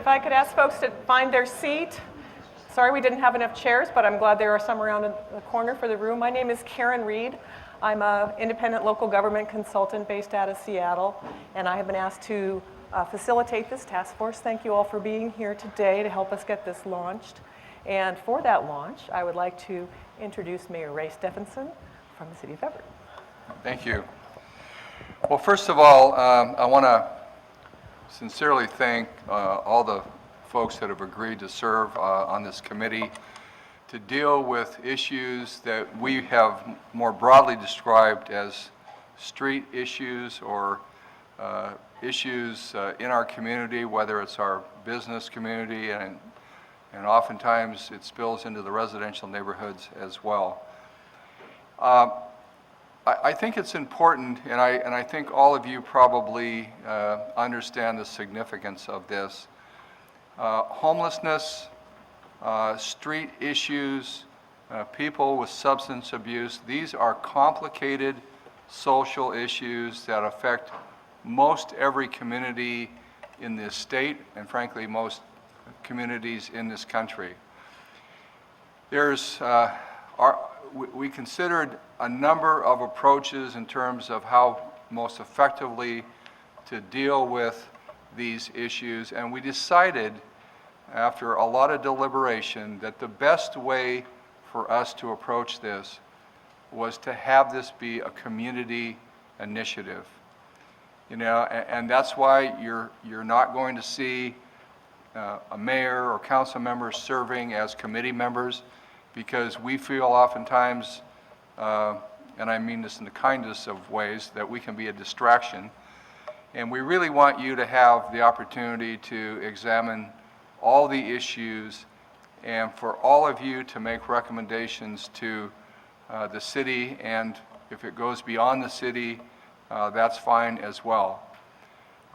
If I could ask folks to find their seat. Sorry we didn't have enough chairs, but I'm glad there are some around in the corner for the room. My name is Karen Reed. I'm an independent local government consultant based out of Seattle, and I have been asked to facilitate this task force. Thank you all for being here today to help us get this launched. And for that launch, I would like to introduce Mayor Ray Stephenson from the City of Everett. Thank you. Well, first of all, I want to sincerely thank all the folks that have agreed to serve on this committee to deal with issues that we have more broadly described as street issues or issues in our community, whether it's our business community, and oftentimes it spills into the residential neighborhoods as well. I think it's important, and I think all of you probably understand the significance of this. Homelessness, street issues, people with substance abuse, these are complicated social issues that affect most every community in this state and frankly most communities in this country. We considered a number of approaches in terms of how most effectively to deal with these issues, and we decided after a lot of deliberation that the best way for us to approach this was to have this be a community initiative. And that's why you're not going to see a mayor or council members serving as committee members, because we feel oftentimes, and I mean this in the kindest of ways, that we can be a distraction. And we really want you to have the opportunity to examine all the issues and for all of you to make recommendations to the city, and if it goes beyond the city, that's fine as well.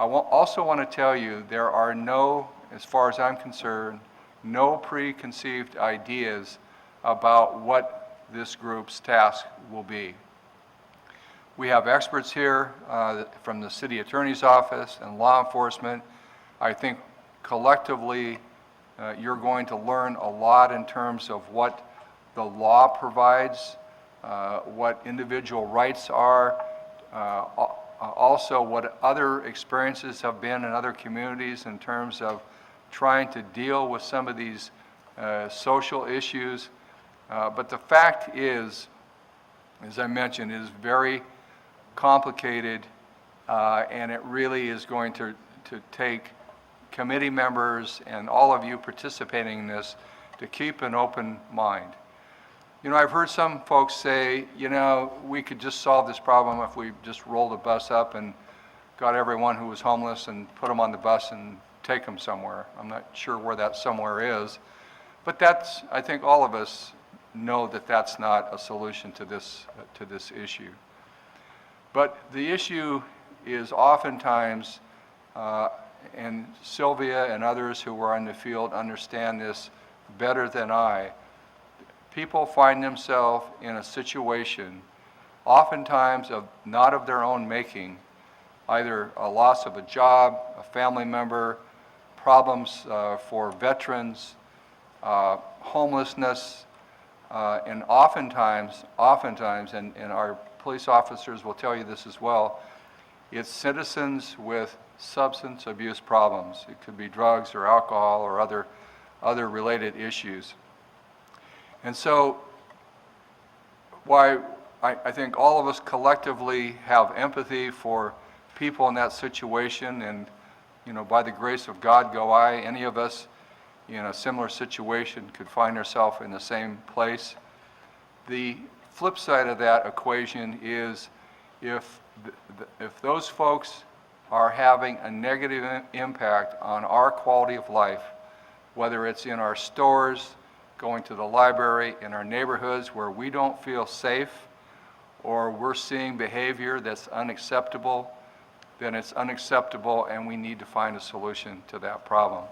I also want to tell you there are no, as far as I'm concerned, no preconceived ideas about what this group's task will be. We have experts here from the city attorney's office and law enforcement. I think collectively you're going to learn a lot in terms of what the law provides, what individual rights are, also what other experiences have been in other communities in terms of trying to deal with some of these social issues. But the fact is, as I mentioned, it is very complicated, and it really is going to take committee members and all of you participating in this to keep an open mind. I've heard some folks say, we could just solve this problem if we just rolled a bus up and got everyone who was homeless and put them on the bus and take them somewhere. I'm not sure where that somewhere is, but I think all of us know that that's not a solution to this issue. But the issue is oftentimes, and Sylvia and others who were in the field understand this better than I, people find themselves in a situation, oftentimes not of their own making, either a loss of a job, a family member, problems for veterans, homelessness, and oftentimes, and our police officers will tell you this as well, it's citizens with substance abuse problems. It could be drugs or alcohol or other related issues. And so, why I think all of us collectively have empathy for people in that situation, and by the grace of God go I, any of us in a similar situation could find ourselves in the same place. The flip side of that equation is if those folks are having a negative impact on our quality of life, whether it's in our stores, going to the library, in our neighborhoods where we don't feel safe, or we're seeing behavior that's unacceptable, then it's unacceptable and we need to find a solution to that problem.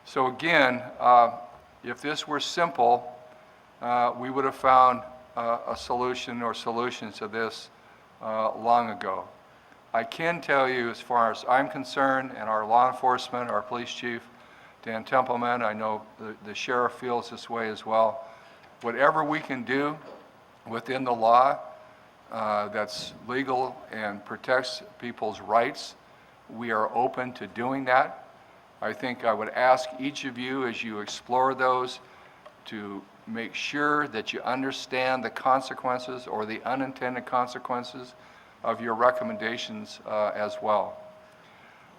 So again, if this were simple, we would have found a solution or solutions to this long ago. I can tell you, as far as I'm concerned, and our law enforcement, our police chief, Dan Templeman. I know the sheriff feels this way as well. Whatever we can do within the law that's legal and protects people's rights, we are open to doing that. I think I would ask each of you, as you explore those, to make sure that you understand the consequences or the unintended consequences of your recommendations as well.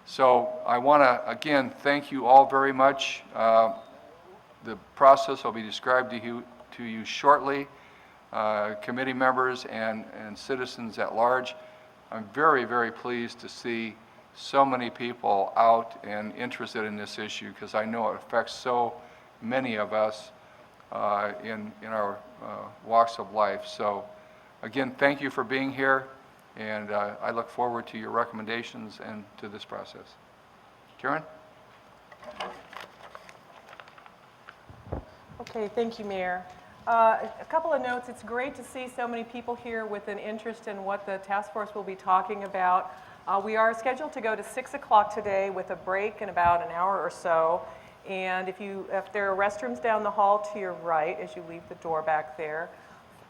So I want to, again, thank you all very much. The process will be described to you shortly. Committee members and citizens at large, I'm very, very pleased to see so many people out and interested in this issue, because I know it affects so many of us in our walks of life. So again, thank you for being here, and I look forward to your recommendations and to this process. Karen? Okay, thank you, Mayor. A couple of notes. It's great to see so many people here with an interest in what the task force will be talking about. We are scheduled to go to 6 o'clock today with a break in about an hour or so. And if there are restrooms down the hall to your right as you leave the door back there.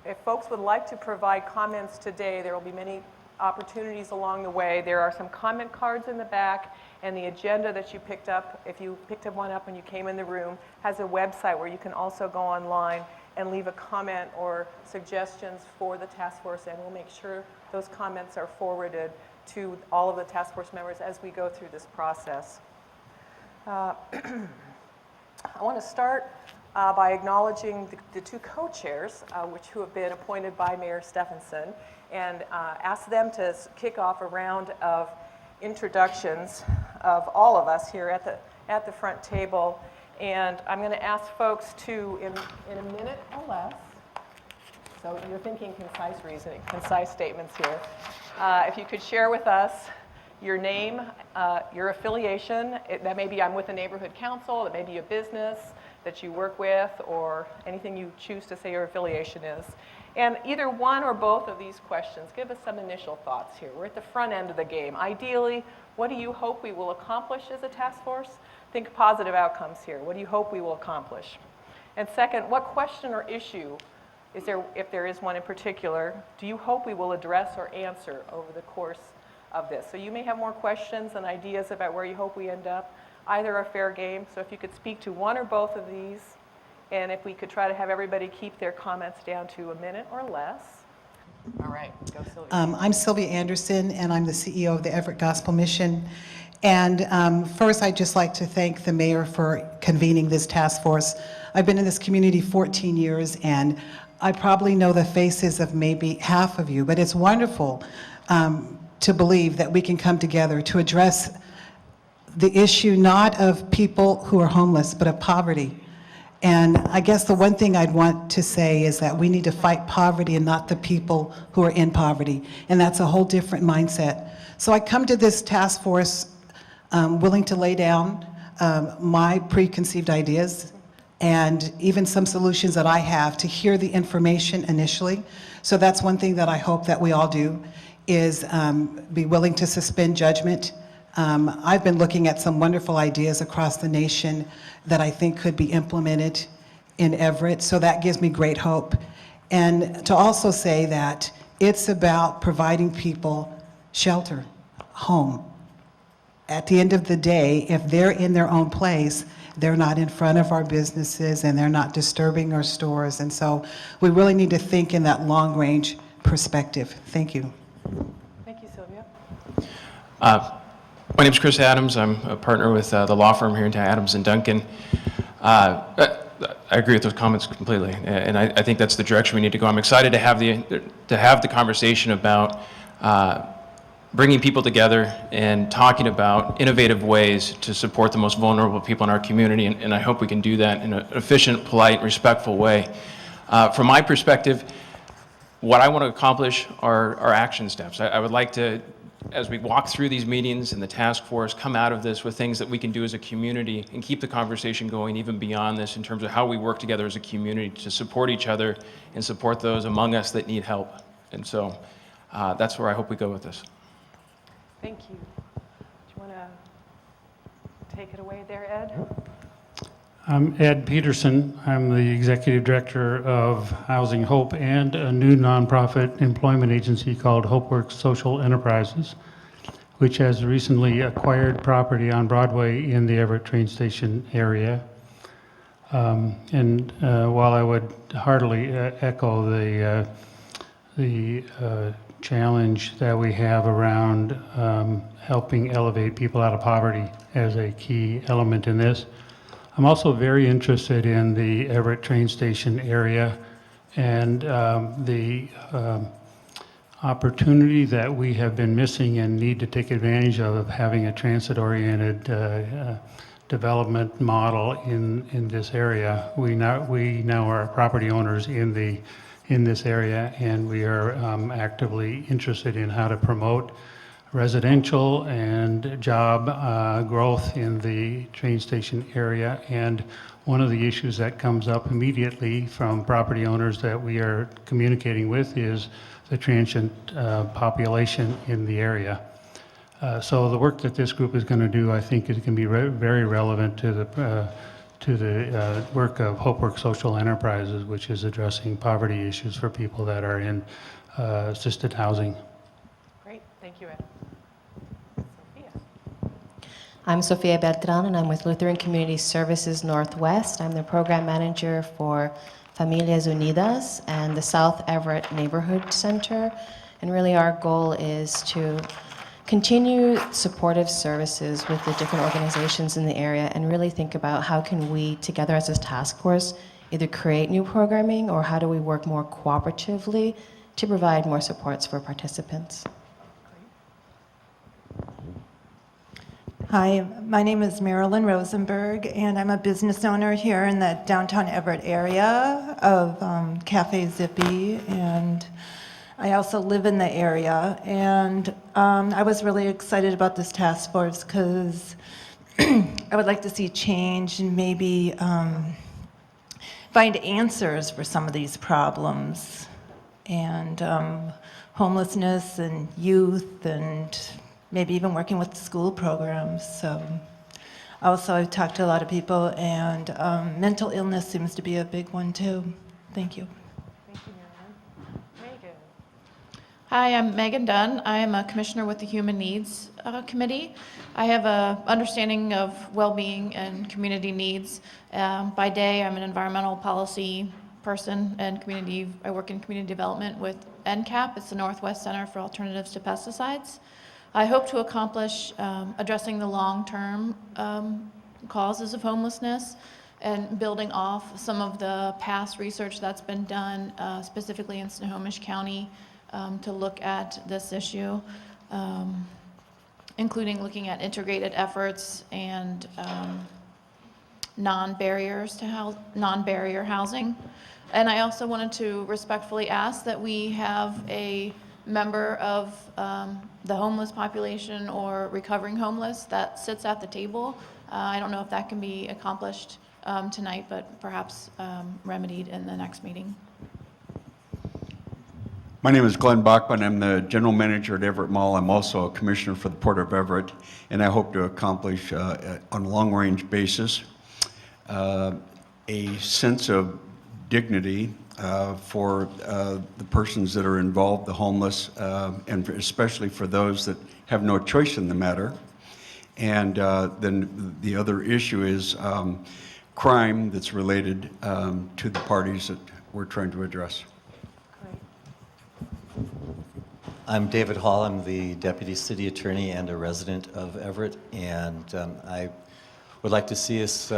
If folks would like to provide comments today, there will be many opportunities along the way. There are some comment cards in the back, and the agenda that you picked up, if you picked one up when you came in the room, has a website where you can also go online and leave a comment or suggestions for the task force, and we'll make sure those comments are forwarded to all of the task force members as we go through this process. I want to start by acknowledging the two co-chairs, who have been appointed by Mayor Stephenson, and ask them to kick off a round of introductions of all of us here at the front table. And I'm going to ask folks to, in a minute or less, so you're thinking concise statements here, if you could share with us your name, your affiliation. That may be I'm with a neighborhood council, that may be a business that you work with, or anything you choose to say your affiliation is. And either one or both of these questions, give us some initial thoughts here. We're at the front end of the game. Ideally, what do you hope we will accomplish as a task force? Think positive outcomes here. What do you hope we will accomplish? And second, what question or issue is there, if there is one in particular, do you hope we will address or answer over the course of this? So you may have more questions and ideas about where you hope we end up. Either are fair game. So if you could speak to one or both of these, and if we could try to have everybody keep their comments down to a minute or less. All right, go Sylvia. I'm Sylvia Anderson, and I'm the CEO of the Everett Gospel Mission. And first, I'd just like to thank the mayor for convening this task force. I've been in this community 14 years, and I probably know the faces of maybe half of you, but it's wonderful to believe that we can come together to address the issue not of people who are homeless, but of poverty. And I guess the one thing I'd want to say is that we need to fight poverty and not the people who are in poverty. And that's a whole different mindset. So I come to this task force willing to lay down my preconceived ideas and even some solutions that I have to hear the information initially. So that's one thing that I hope that we all do, is be willing to suspend judgment. I've been looking at some wonderful ideas across the nation that I think could be implemented in Everett, so that gives me great hope. And to also say that it's about providing people shelter, home. At the end of the day, if they're in their own place, they're not in front of our businesses and they're not disturbing our stores. And so we really need to think in that long-range perspective. Thank you. Thank you, Sylvia. My name is Chris Adams. I'm a partner with the law firm here in town, Adams and Duncan. I agree with those comments completely, and I think that's the direction we need to go. I'm excited to have the conversation about bringing people together and talking about innovative ways to support the most vulnerable people in our community, and I hope we can do that in an efficient, polite, respectful way. From my perspective, what I want to accomplish are action steps. I would like to, as we walk through these meetings and the task force, come out of this with things that we can do as a community and keep the conversation going even beyond this in terms of how we work together as a community to support each other and support those among us that need help. And so that's where I hope we go with this. Thank you. Do you want to take it away there, Ed? I'm Ed Peterson. I'm the Executive Director of Housing Hope and a new nonprofit employment agency called HopeWorks Social Enterprises, which has recently acquired property on Broadway in the Everett train station area. While I would heartily echo the challenge that we have around helping elevate people out of poverty as a key element in this, I'm also very interested in the Everett train station area and the opportunity that we have been missing and need to take advantage of having a transit-oriented development model in this area. We now are property owners in this area, and we are actively interested in how to promote residential and job growth in the train station area. And one of the issues that comes up immediately from property owners that we are communicating with is the transient population in the area. So the work that this group is going to do, I think, it can be very relevant to the work of HopeWorks Social Enterprises, which is addressing poverty issues for people that are in assisted housing. Great, thank you, Ed. Sophia. I'm Sofia Beltran, and I'm with Lutheran Community Services Northwest. I'm the program manager for Familias Unidas and the South Everett Neighborhood Center. And really our goal is to continue supportive services with the different organizations in the area and really think about how can we, together as a task force, either create new programming or how do we work more cooperatively to provide more supports for participants. Hi, my name is Marilyn Rosenberg, and I'm a business owner here in the downtown Everett area of Cafe Zippy, and I also live in the area. And I was really excited about this task force because I would like to see change and maybe find answers for some of these problems, and homelessness and youth, and maybe even working with school programs. So also I've talked to a lot of people, and mental illness seems to be a big one too. Thank you. Thank you, Marilyn. Megan. Hi, I'm Megan Dunn. I am a commissioner with the Human Needs Committee. I have an understanding of well-being and community needs. By day, I'm an environmental policy person and I work in community development with NCAP. It's the Northwest Center for Alternatives to Pesticides. I hope to accomplish addressing the long-term causes of homelessness and building off some of the past research that's been done, specifically in Snohomish County, to look at this issue, including looking at integrated efforts and non-barrier housing. And I also wanted to respectfully ask that we have a member of the homeless population or recovering homeless that sits at the table. I don't know if that can be accomplished tonight, but perhaps remedied in the next meeting. My name is Glenn Bachman. I'm the general manager at Everett Mall. I'm also a commissioner for the Port of Everett, and I hope to accomplish on a long-range basis a sense of dignity for the persons that are involved, the homeless, and especially for those that have no choice in the matter. And then the other issue is crime that's related to the parties that we're trying to address. I'm David Hall. I'm the Deputy City Attorney and a resident of Everett, and I would like to see us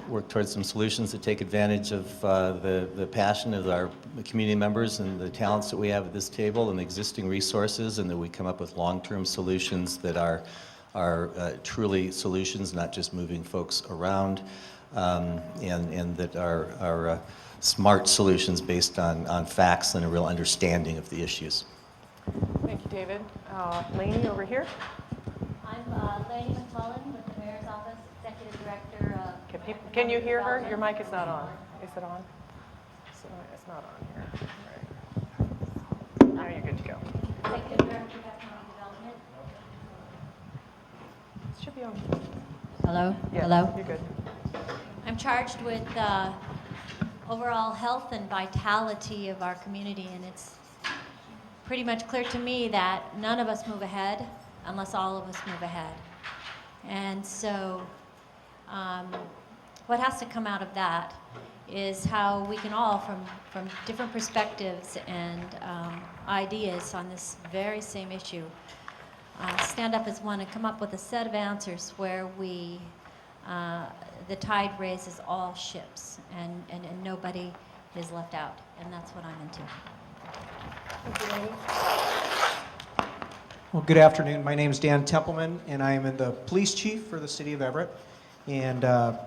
work towards some solutions that take advantage of the passion of our community members and the talents that we have at this table and the existing resources, and that we come up with long-term solutions that are truly solutions, not just moving folks around, and that are smart solutions based on facts and a real understanding of the issues. Thank you, David. Lainey over here. I'm Lainey McClellan with the Mayor's Office, Executive Director of... Can you hear her? Your mic is not on. Is it on? It's not on here. All right. Now you're good to go. Executive Director of Economic Development. It should be on. Hello? Yeah, Hello? you're good. I'm charged with overall health and vitality of our community, and it's pretty much clear to me that none of us move ahead unless all of us move ahead. And so what has to come out of that is how we can all, from different perspectives and ideas on this very same issue, stand up as one and come up with a set of answers where we, the tide raises all ships and nobody is left out. And that's what I'm into. Thank you, Amy. Well, good afternoon. My name is Dan Templeman, and I am the police chief for the city of Everett. And I've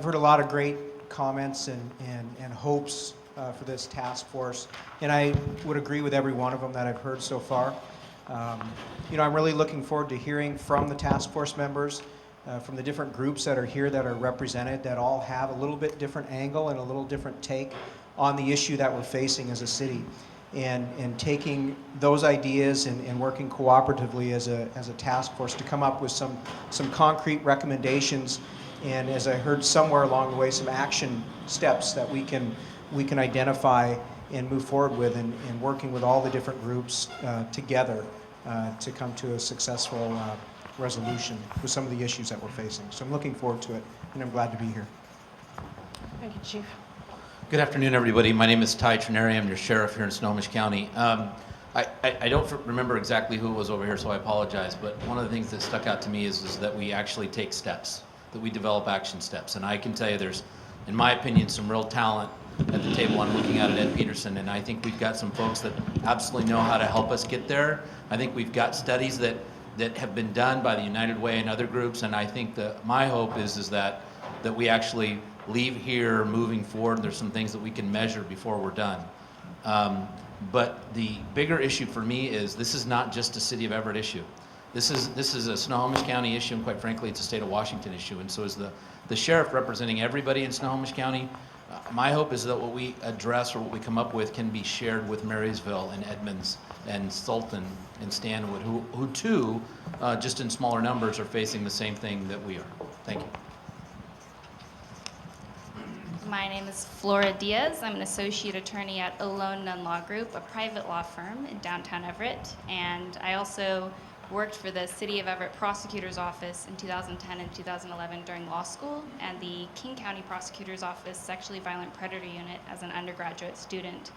heard a lot of great comments and hopes for this task force, and I would agree with every one of them that I've heard so far. You know, I'm really looking forward to hearing from the task force members, from the different groups that are here that are represented, that all have a little bit different angle and a little different take on the issue that we're facing as a city. And taking those ideas and working cooperatively as a task force to come up with some concrete recommendations, and as I heard somewhere along the way, some action steps that we can identify and move forward with, and working with all the different groups together to come to a successful resolution with some of the issues that we're facing. So I'm looking forward to it, and I'm glad to be here. Thank you, Chief. Good afternoon, everybody. My name is Ty Trineri. I'm your sheriff here in Snohomish County. I don't remember exactly who was over here, so I apologize, but one of the things that stuck out to me is that we actually take steps, that we develop action steps. And I can tell you there's, in my opinion, some real talent at the table. I'm looking at Ed Peterson, and I think we've got some folks that absolutely know how to help us get there. I think we've got studies that have been done by the United Way and other groups, and I think that my hope is that we actually leave here moving forward. There's some things that we can measure before we're done. But the bigger issue for me is this is not just a City of Everett issue. This is a Snohomish County issue, and quite frankly, it's a state of Washington issue. And so as the sheriff representing everybody in Snohomish County, my hope is that what we address or what we come up with can be shared with Marysville and Edmonds and Sultan and Stanwood, who too, just in smaller numbers, are facing the same thing that we are. Thank you. My name is Flora Diaz. I'm an associate attorney at Alone None Law Group, a private law firm in downtown Everett. And I also worked for the City of Everett Prosecutor's Office in 2010 and 2011 during law school, and the King County Prosecutor's Office Sexually Violent Predator Unit as an undergraduate student.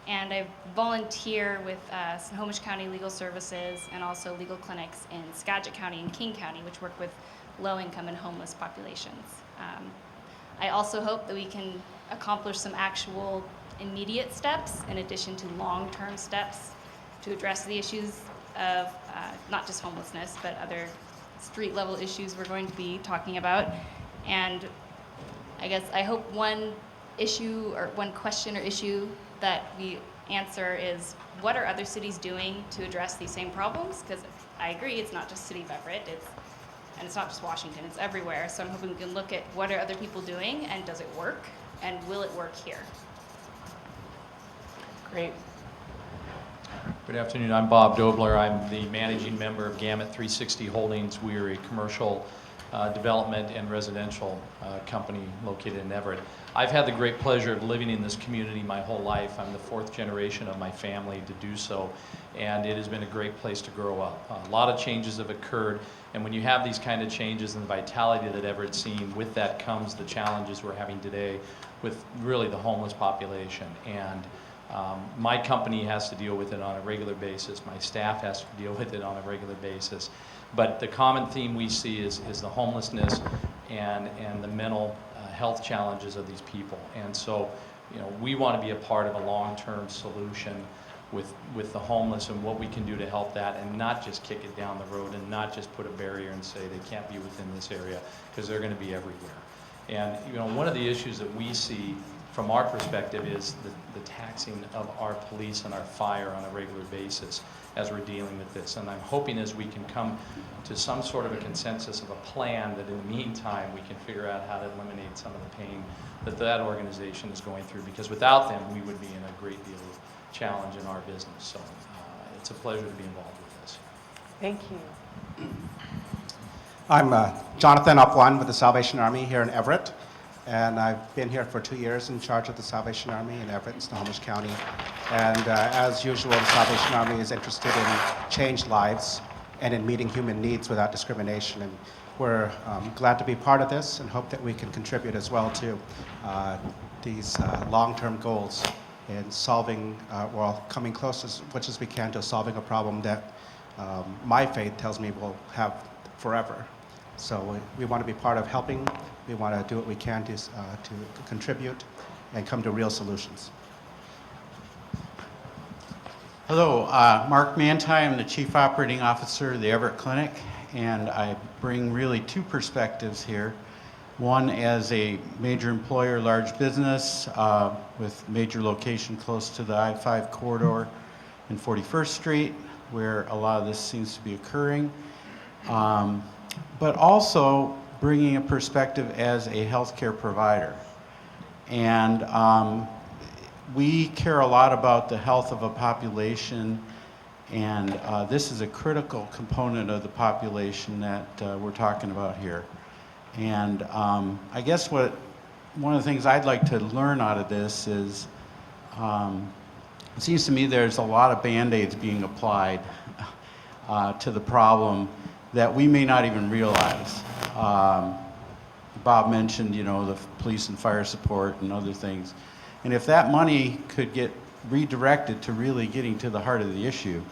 And I volunteer with Snohomish County Legal Services and also legal clinics in Skagit County and King County, which work with low-income and homeless populations. I also hope that we can accomplish some actual immediate steps in addition to long-term steps to address the issues of not just homelessness, but other street-level issues we're going to be talking about. And I guess I hope one issue or one question or issue that we answer is, what are other cities doing to address these same problems? Because I agree, it's not just City of Everett, and it's not just Washington, it's everywhere. So I'm hoping we can look at what are other people doing, and does it work, and will it work here? Great. Good afternoon, I'm Bob Dobler. I'm the managing member of Gamut 360 Holdings. We are a commercial development and residential company located in Everett. I've had the great pleasure of living in this community my whole life. I'm the fourth generation of my family to do so, and it has been a great place to grow up. A lot of changes have occurred, and when you have these kind of changes and the vitality that Everett's seen, with that comes the challenges we're having today with really the homeless population. And my company has to deal with it on a regular basis. My staff has to deal with it on a regular basis. But the common theme we see is the homelessness and the mental health challenges of these people. And so, you know, we want to be a part of a long-term solution with the homeless and what we can do to help that, and not just kick it down the road and not just put a barrier and say they can't be within this area, because they're going to be everywhere. And, you know, one of the issues that we see from our perspective is the taxing of our police and our fire on a regular basis as we're dealing with this. And I'm hoping as we can come to some sort of a consensus of a plan that in the meantime we can figure out how to eliminate some of the pain that organization is going through, because without them we would be in a great deal of challenge in our business. So it's a pleasure to be involved with this. Thank you. I'm Jonathan Upwan with the Salvation Army here in Everett, and I've been here for 2 years in charge of the Salvation Army in Everett and Snohomish County. And as usual, the Salvation Army is interested in changed lives and in meeting human needs without discrimination. And we're glad to be part of this and hope that we can contribute as well to these long-term goals in solving, well, coming close as much as we can to solving a problem that my faith tells me we'll have forever. So we want to be part of helping. We want to do what we can to contribute and come to real solutions. Hello, Mark Manti. I'm the Chief Operating Officer of the Everett Clinic, and I bring really two perspectives here. One as a major employer, large business with major location close to the I-5 corridor in 41st Street, where a lot of this seems to be occurring. But also bringing a perspective as a healthcare provider. And we care a lot about the health of a population, and this is a critical component of the population that we're talking about here. And I guess one of the things I'd like to learn out of this is, it seems to me there's a lot of Band-Aids being applied to the problem that we may not even realize. Bob mentioned, the police and fire support and other things. And if that money could get redirected to really getting to the heart of the issue,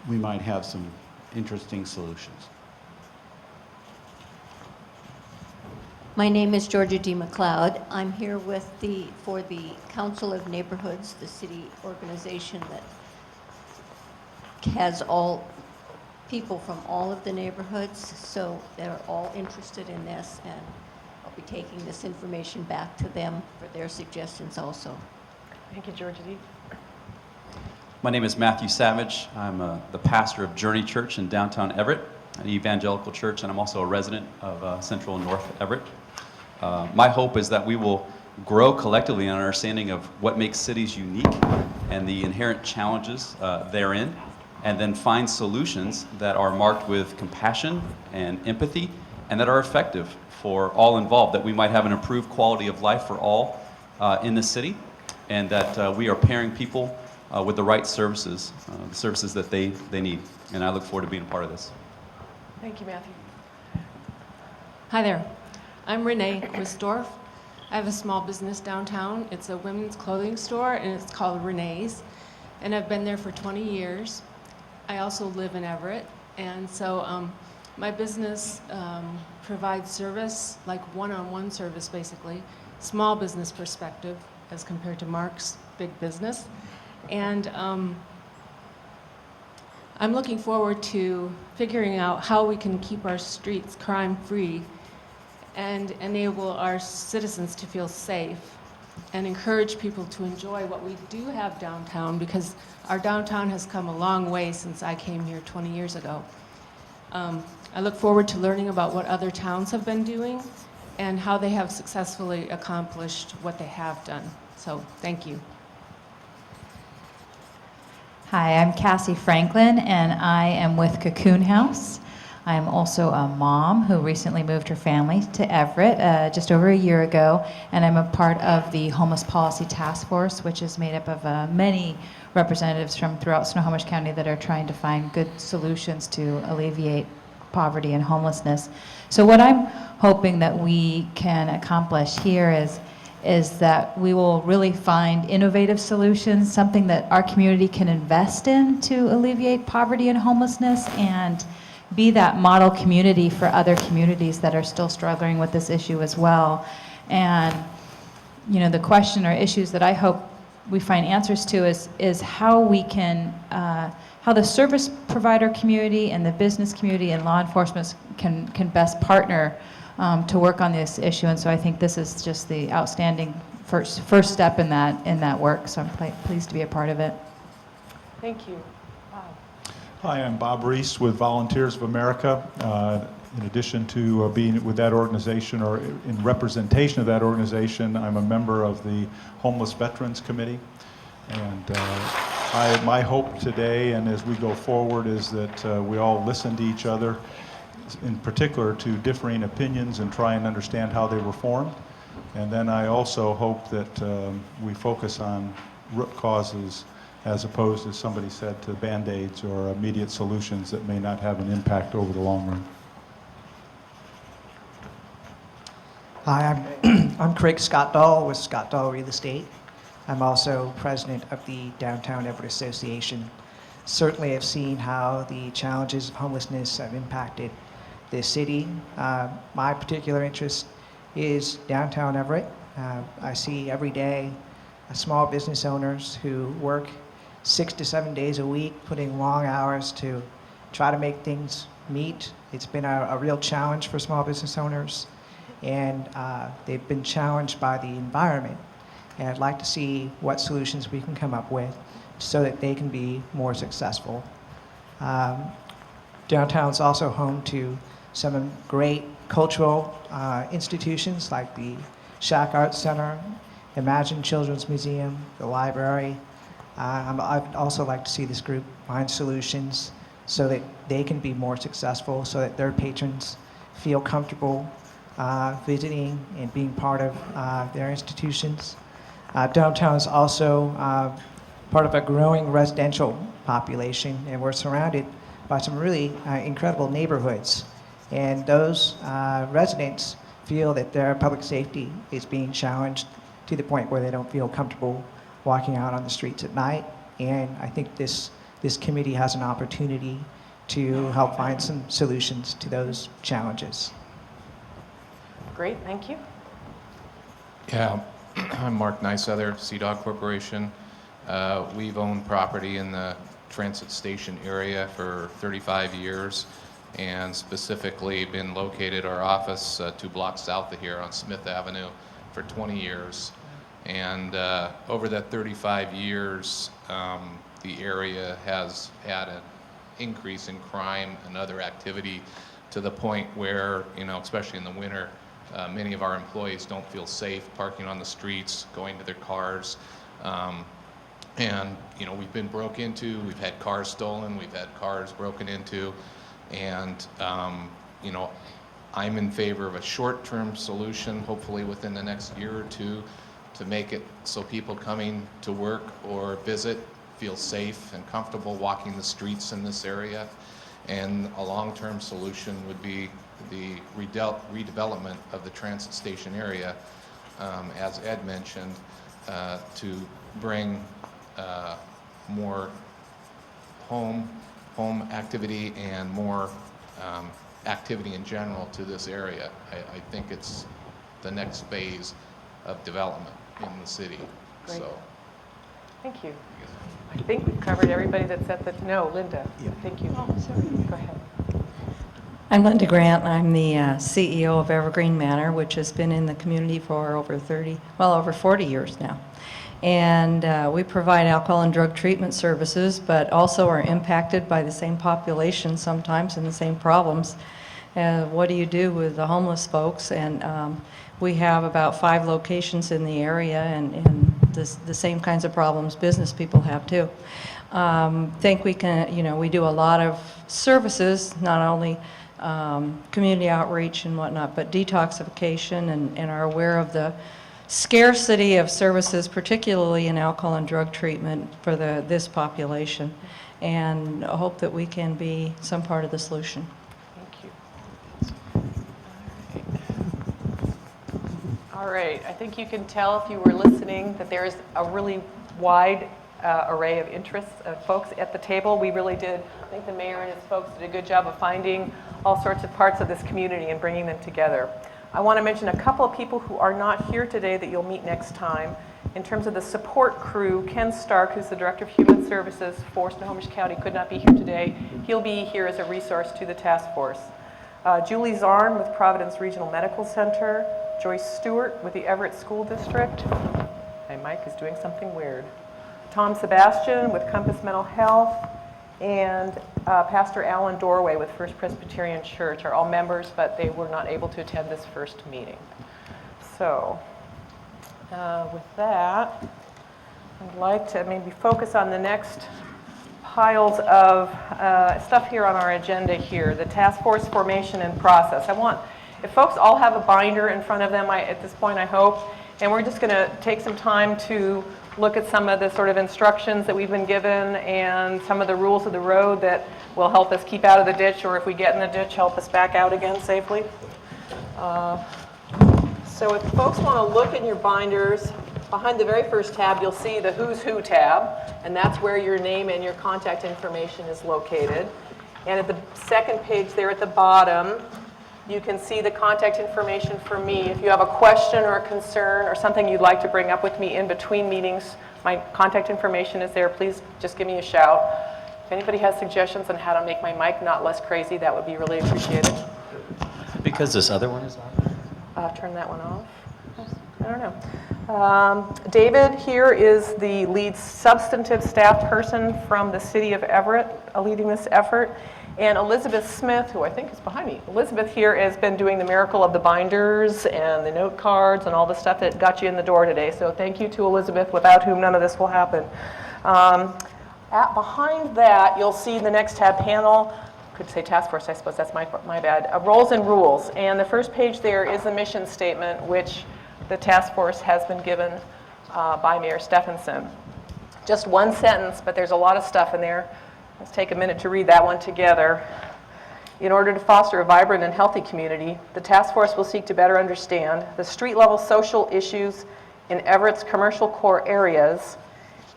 we might have some interesting solutions. My name is Georgia D. McLeod. I'm here for the Council of Neighborhoods, the city organization that has all people from all of the neighborhoods, so they're all interested in this, and I'll be taking this information back to them for their suggestions also. Thank you, Georgia D. My name is Matthew Savage. I'm the pastor of Journey Church in downtown Everett, an evangelical church, and I'm also a resident of Central and North Everett. My hope is that we will grow collectively in our understanding of what makes cities unique and the inherent challenges therein, and then find solutions that are marked with compassion and empathy and that are effective for all involved, that we might have an improved quality of life for all in the city, and that we are pairing people with the right services, the services that they need. And I look forward to being a part of this. Thank you, Matthew. Hi there. I'm Renee Christorf. I have a small business downtown. It's a women's clothing store, and it's called Renee's. And I've been there for 20 years. I also live in Everett, and so my business provides service, like one-on-one service basically, small business perspective as compared to Mark's big business. And I'm looking forward to figuring out how we can keep our streets crime-free and enable our citizens to feel safe and encourage people to enjoy what we do have downtown, because our downtown has come a long way since I came here 20 years ago. I look forward to learning about what other towns have been doing and how they have successfully accomplished what they have done. So, thank you. Hi, I'm Cassie Franklin, and I am with Cocoon House. I'm also a mom who recently moved her family to Everett just over a year ago, and I'm a part of the Homeless Policy Task Force, which is made up of many representatives from throughout Snohomish County that are trying to find good solutions to alleviate poverty and homelessness. So what I'm hoping that we can accomplish here is that we will really find innovative solutions, something that our community can invest in to alleviate poverty and homelessness, and be that model community for other communities that are still struggling with this issue as well. And the question or issues that I hope we find answers to is how we can, how the service provider community and the business community and law enforcement can best partner to work on this issue. And so I think this is just the outstanding first step in that work. So I'm pleased to be a part of it. Thank you. Hi, I'm Bob Reese with Volunteers of America. In addition to being with that organization, or in representation of that organization, I'm a member of the Homeless Veterans Committee. And my hope today, and as we go forward, is that we all listen to each other in particular to differing opinions and try and understand how they were formed. And then I also hope that we focus on root causes as opposed, as somebody said, to Band-Aids or immediate solutions that may not have an impact over the long run. Hi, I'm Craig Scott Dahl with Scott Dahl Real Estate. I'm also president of the Downtown Everett Association. Certainly I've seen how the challenges of homelessness have impacted this city. My particular interest is downtown Everett. I see every day small business owners who work 6 to 7 days a week, putting long hours to try to make things meet. It's been a real challenge for small business owners, and they've been challenged by the environment. And I'd like to see what solutions we can come up with so that they can be more successful. Downtown is also home to some great cultural institutions like the Shack Arts Center, Imagine Children's Museum, the library. I'd also like to see this group find solutions so that they can be more successful, so that their patrons feel comfortable visiting and being part of their institutions. Downtown is also part of a growing residential population, and we're surrounded by some really incredible neighborhoods. And those residents feel that their public safety is being challenged to the point where they don't feel comfortable walking out on the streets at night. And I think this committee has an opportunity to help find some solutions to those challenges. Great, thank you. Yeah, I'm Mark Niceother, CDOG Corporation. We've owned property in the transit station area for 35 years, and specifically been located our office 2 blocks south of here on Smith Avenue for 20 years. And over that 35 years, the area has had an increase in crime and other activity to the point where, especially in the winter, many of our employees don't feel safe parking on the streets, going to their cars. And we've been broke into, we've had cars stolen, we've had cars broken into, and I'm in favor of a short-term solution, hopefully within the next year or two, to make it so people coming to work or visit feel safe and comfortable walking the streets in this area. And a long-term solution would be the redevelopment of the transit station area, as Ed mentioned, to bring more home activity and more activity in general to this area. I think it's the next phase of development in the city. Great. So, Thank you. I think we've covered everybody that said that. No, Linda. Yeah. Thank you. Oh, sorry. Go ahead. I'm Linda Grant. I'm the CEO of Evergreen Manor, which has been in the community for over 40 years now. And we provide alcohol and drug treatment services, but also are impacted by the same population sometimes and the same problems. What do you do with the homeless folks? And we have about 5 locations in the area, and the same kinds of problems business people have too. Think we can, we do a lot of services, not only community outreach and whatnot, but detoxification, and are aware of the scarcity of services, particularly in alcohol and drug treatment for this population, and hope that we can be some part of the solution. Thank you. All right, I think you can tell if you were listening that there is a really wide array of interests of folks at the table. We really did, I think the mayor and his folks did a good job of finding all sorts of parts of this community and bringing them together. I want to mention a couple of people who are not here today that you'll meet next time. In terms of the support crew, Ken Stark, who's the Director of Human Services for Snohomish County, could not be here today. He'll be here as a resource to the task force. Julie Zarn with Providence Regional Medical Center, Joyce Stewart with the Everett School District. My mic is doing something weird. Tom Sebastian with Compass Mental Health, and Pastor Alan Dorway with First Presbyterian Church are all members, but they were not able to attend this first meeting. So with that, I'd like to maybe focus on the next piles of stuff here on our agenda here, the task force formation and process. If folks all have a binder in front of them at this point, I hope, and we're just going to take some time to look at some of the sort of instructions that we've been given and some of the rules of the road that will help us keep out of the ditch, or if we get in the ditch, help us back out again safely. So if folks want to look in your binders, behind the very first tab, you'll see the Who's Who tab, and that's where your name and your contact information is located. And at the second page there at the bottom, you can see the contact information for me. If you have a question or a concern or something you'd like to bring up with me in between meetings, my contact information is there. Please just give me a shout. If anybody has suggestions on how to make my mic not less crazy, that would be really appreciated. Because this other one is on? Turn that one off. I don't know. David here is the lead substantive staff person from the city of Everett, leading this effort. And Elizabeth Smith, who I think is behind me, Elizabeth here has been doing the miracle of the binders and the note cards and all the stuff that got you in the door today. So thank you to Elizabeth, without whom none of this will happen. Behind that, you'll see the next tab, panel. Could say task force, I suppose that's my bad. Roles and rules. And the first page there is the mission statement, which the task force has been given by Mayor Stephenson. Just one sentence, but there's a lot of stuff in there. Let's take a minute to read that one together. In order to foster a vibrant and healthy community, the task force will seek to better understand the street-level social issues in Everett's commercial core areas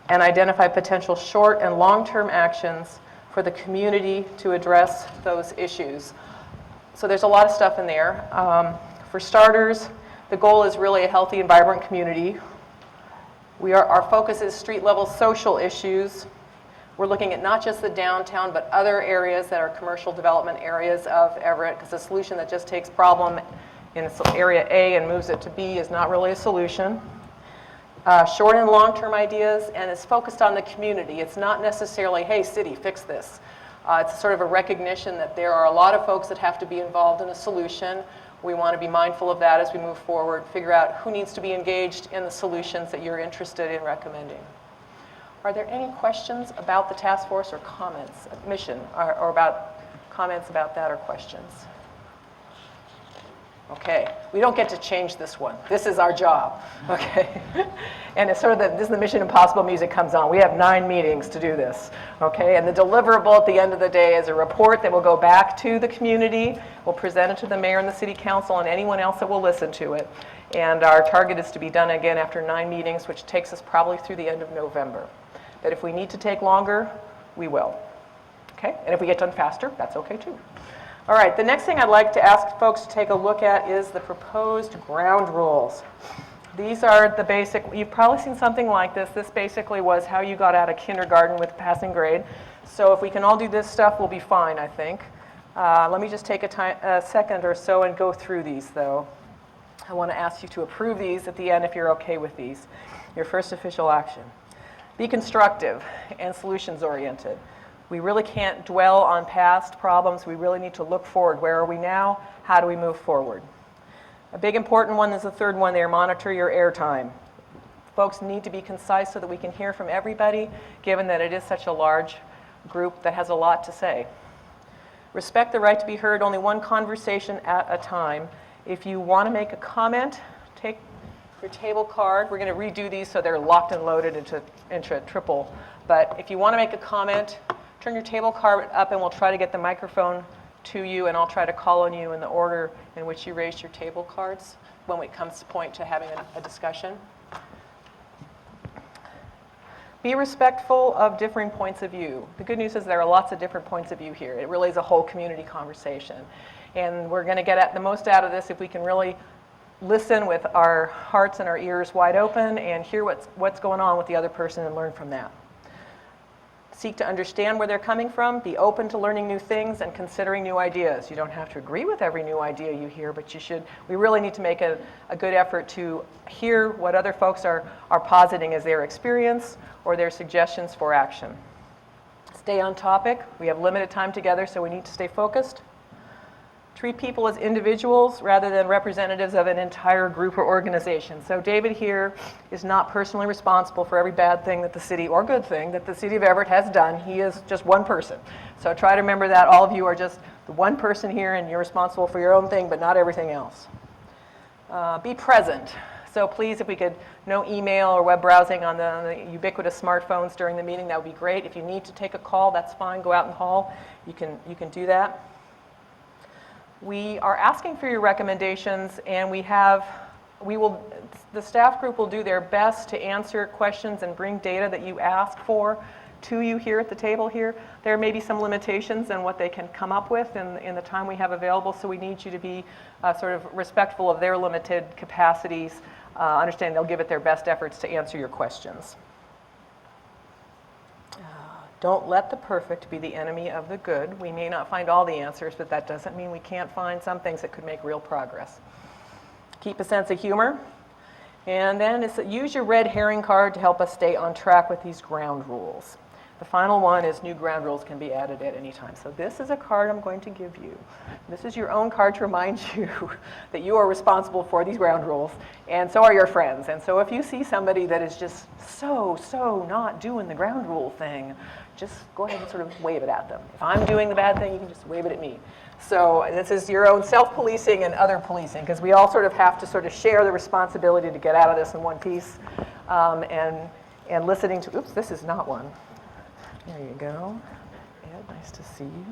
and identify potential short and long-term actions for the community to address those issues. So there's a lot of stuff in there. For starters, the goal is really a healthy and vibrant community. Our focus is street-level social issues. We're looking at not just the downtown, but other areas that are commercial development areas of Everett, because a solution that just takes problem in area A and moves it to B is not really a solution. Short and long-term ideas, and it's focused on the community. It's not necessarily, hey, city, fix this. It's sort of a recognition that there are a lot of folks that have to be involved in a solution. We want to be mindful of that as we move forward, figure out who needs to be engaged in the solutions that you're interested in recommending. Are there any questions about the task force or comments, mission, or about comments about that or questions? Okay, we don't get to change this one. This is our job, okay? And it's sort of this is the Mission Impossible music comes on. We have 9 meetings to do this, okay? And the deliverable at the end of the day is a report that will go back to the community. We'll present it to the mayor and the city council and anyone else that will listen to it. And our target is to be done again after 9 meetings, which takes us probably through the end of November. But if we need to take longer, we will, okay? And if we get done faster, that's okay too. All right, the next thing I'd like to ask folks to take a look at is the proposed ground rules. These are the basic, you've probably seen something like this. This basically was how you got out of kindergarten with passing grade. So if we can all do this stuff, we'll be fine, I think. Let me just take a second or so and go through these, though. I want to ask you to approve these at the end if you're okay with these. Your first official action. Be constructive and solutions-oriented. We really can't dwell on past problems. We really need to look forward. Where are we now? How do we move forward? A big important one is the third one there, monitor your airtime. Folks need to be concise so that we can hear from everybody, given that it is such a large group that has a lot to say. Respect the right to be heard, only one conversation at a time. If you want to make a comment, take your table card. We're going to redo these so they're locked and loaded into a triple. But if you want to make a comment, turn your table card up and we'll try to get the microphone to you, and I'll try to call on you in the order in which you raised your table cards when it comes to point to having a discussion. Be respectful of differing points of view. The good news is there are lots of different points of view here. It really is a whole community conversation. And we're going to get the most out of this if we can really listen with our hearts and our ears wide open and hear what's going on with the other person and learn from that. Seek to understand where they're coming from, be open to learning new things and considering new ideas. You don't have to agree with every new idea you hear, but we really need to make a good effort to hear what other folks are positing as their experience or their suggestions for action. Stay on topic. We have limited time together, so we need to stay focused. treat people as individuals rather than representatives of an entire group or organization. So David here is not personally responsible for every bad thing that the city, or good thing, that the city of Everett has done. He is just one person. So try to remember that all of you are just the one person here and you're responsible for your own thing, but not everything else. Be present. So please, if we could, no email or web browsing on the ubiquitous smartphones during the meeting, that would be great. If you need to take a call, that's fine. Go out in the hall. You can do that. We are asking for your recommendations, and the staff group will do their best to answer questions and bring data that you ask for to you here at the table here. There may be some limitations in what they can come up with in the time we have available, so we need you to be sort of respectful of their limited capacities. Understand they'll give it their best efforts to answer your questions. Don't let the perfect be the enemy of the good. We may not find all the answers, but that doesn't mean we can't find some things that could make real progress. Keep a sense of humor. And then use your red herring card to help us stay on track with these ground rules. The final one is new ground rules can be added at any time. So this is a card I'm going to give you. This is your own card to remind you that you are responsible for these ground rules, and so are your friends. And so if you see somebody that is just so not doing the ground rule thing, just go ahead and sort of wave it at them. If I'm doing the bad thing, you can just wave it at me. So this is your own self-policing and other policing, because we all sort of have to sort of share the responsibility to get out of this in one piece. And listening to, oops, this is not one. There you go. Ed, nice to see you.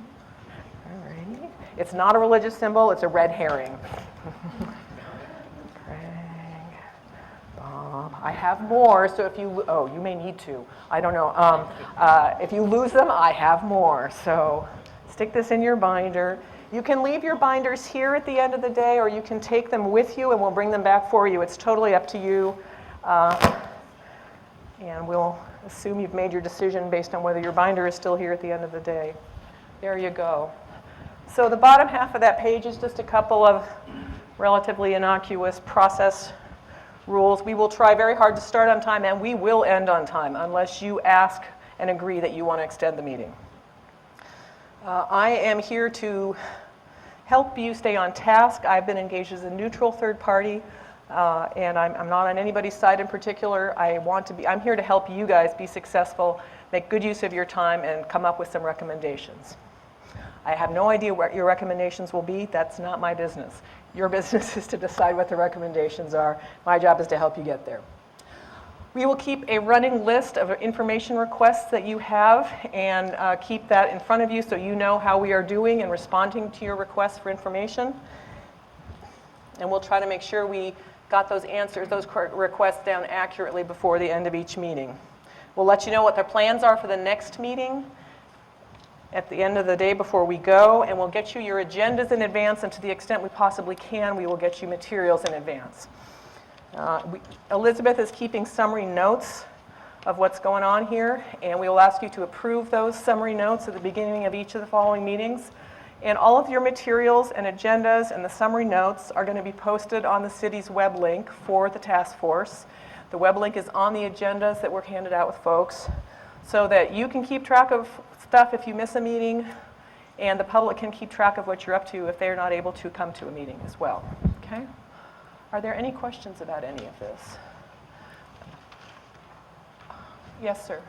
All righty. It's not a religious symbol, it's a red herring. Craig, Bob. I have more, so if you, you may need to. I don't know. If you lose them, I have more. So stick this in your binder. You can leave your binders here at the end of the day, or you can take them with you and we'll bring them back for you. It's totally up to you. And we'll assume you've made your decision based on whether your binder is still here at the end of the day. There you go. So the bottom half of that page is just a couple of relatively innocuous process rules. We will try very hard to start on time, and we will end on time unless you ask and agree that you want to extend the meeting. I am here to help you stay on task. I've been engaged as a neutral third party. And I'm not on anybody's side in particular. I'm here to help you guys be successful, make good use of your time, and come up with some recommendations. I have no idea what your recommendations will be. That's not my business. Your business is to decide what the recommendations are. My job is to help you get there. We will keep a running list of information requests that you have and keep that in front of you so you know how we are doing in responding to your requests for information. And we'll try to make sure we got those answers, those requests down accurately before the end of each meeting. We'll let you know what their plans are for the next meeting at the end of the day before we go, and we'll get you your agendas in advance, and to the extent we possibly can, we will get you materials in advance. Elizabeth is keeping summary notes of what's going on here, and we will ask you to approve those summary notes at the beginning of each of the following meetings. And all of your materials and agendas and the summary notes are going to be posted on the city's web link for the task force. The web link is on the agendas that were handed out with folks so that you can keep track of stuff if you miss a meeting, and the public can keep track of what you're up to if they're not able to come to a meeting as well. Okay? Are there any questions about any of this? Yes, sir.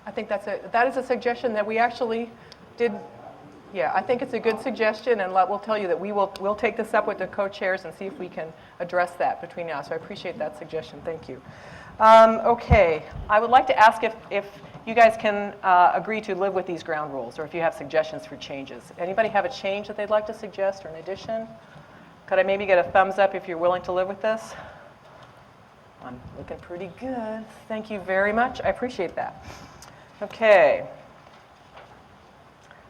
I think that is a suggestion that we actually did. Yeah, I think it's a good suggestion, and we'll tell you that we'll take this up with the co-chairs and see if we can address that between now. So I appreciate that suggestion. Thank you. Okay, I would like to ask if you guys can agree to live with these ground rules, or if you have suggestions for changes. Anybody have a change that they'd like to suggest or an addition? Could I maybe get a thumbs up if you're willing to live with this? I'm looking pretty good. Thank you very much. I appreciate that. Okay.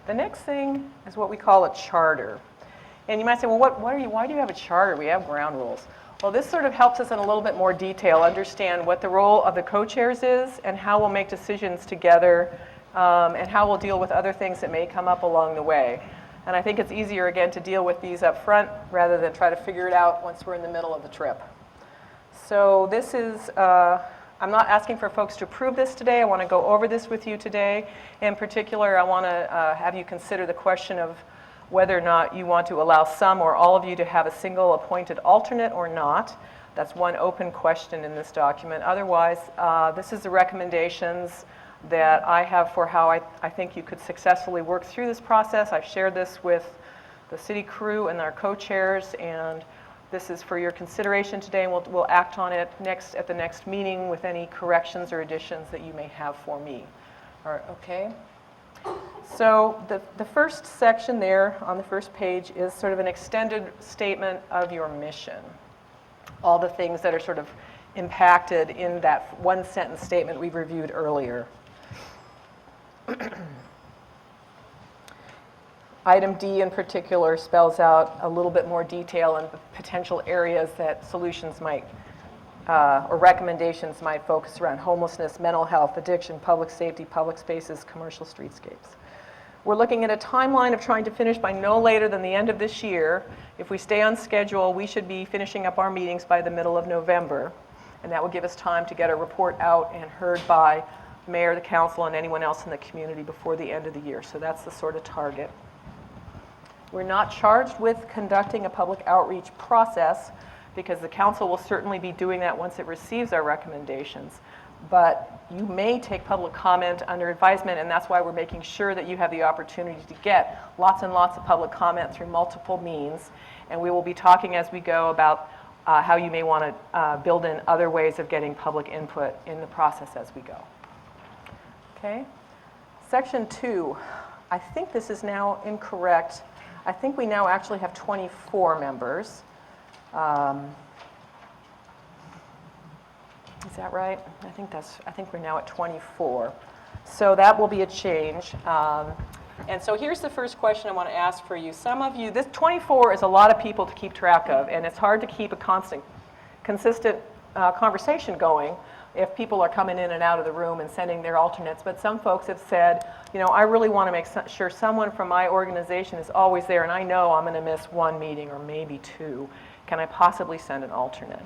The next thing is what we call a charter. And you might say, well, why do you have a charter? We have ground rules. Well, this sort of helps us in a little bit more detail understand what the role of the co-chairs is and how we'll make decisions together and how we'll deal with other things that may come up along the way. And I think it's easier, again, to deal with these up front rather than try to figure it out once we're in the middle of the trip. So this is, I'm not asking for folks to approve this today. I want to go over this with you today. In particular, I want to have you consider the question of whether or not you want to allow some or all of you to have a single appointed alternate or not. That's one open question in this document. Otherwise, this is the recommendations that I have for how I think you could successfully work through this process. I've shared this with the city crew and our co-chairs, and this is for your consideration today, and we'll act on it at the next meeting with any corrections or additions that you may have for me. All right, okay? So the first section there on the first page is sort of an extended statement of your mission. All the things that are sort of impacted in that one sentence statement we reviewed earlier. Item D in particular spells out a little bit more detail and potential areas that solutions might, or recommendations might focus around: homelessness, mental health, addiction, public safety, public spaces, commercial streetscapes. We're looking at a timeline of trying to finish by no later than the end of this year. If we stay on schedule, we should be finishing up our meetings by the middle of November, and that will give us time to get a report out and heard by mayor, the council, and anyone else in the community before the end of the year. So that's the sort of target. We're not charged with conducting a public outreach process because the council will certainly be doing that once it receives our recommendations. But you may take public comment under advisement, and that's why we're making sure that you have the opportunity to get lots and lots of public comment through multiple means. And we will be talking as we go about how you may want to build in other ways of getting public input in the process as we go. Okay, section 2, I think this is now incorrect. I think we now actually have 24 members. Is that right? I think we're now at 24. So that will be a change. And so here's the first question I want to ask for you. Some of you, this 24 is a lot of people to keep track of, and it's hard to keep a consistent conversation going if people are coming in and out of the room and sending their alternates. But some folks have said, you know, I really want to make sure someone from my organization is always there, and I know I'm going to miss one meeting or maybe two. Can I possibly send an alternate?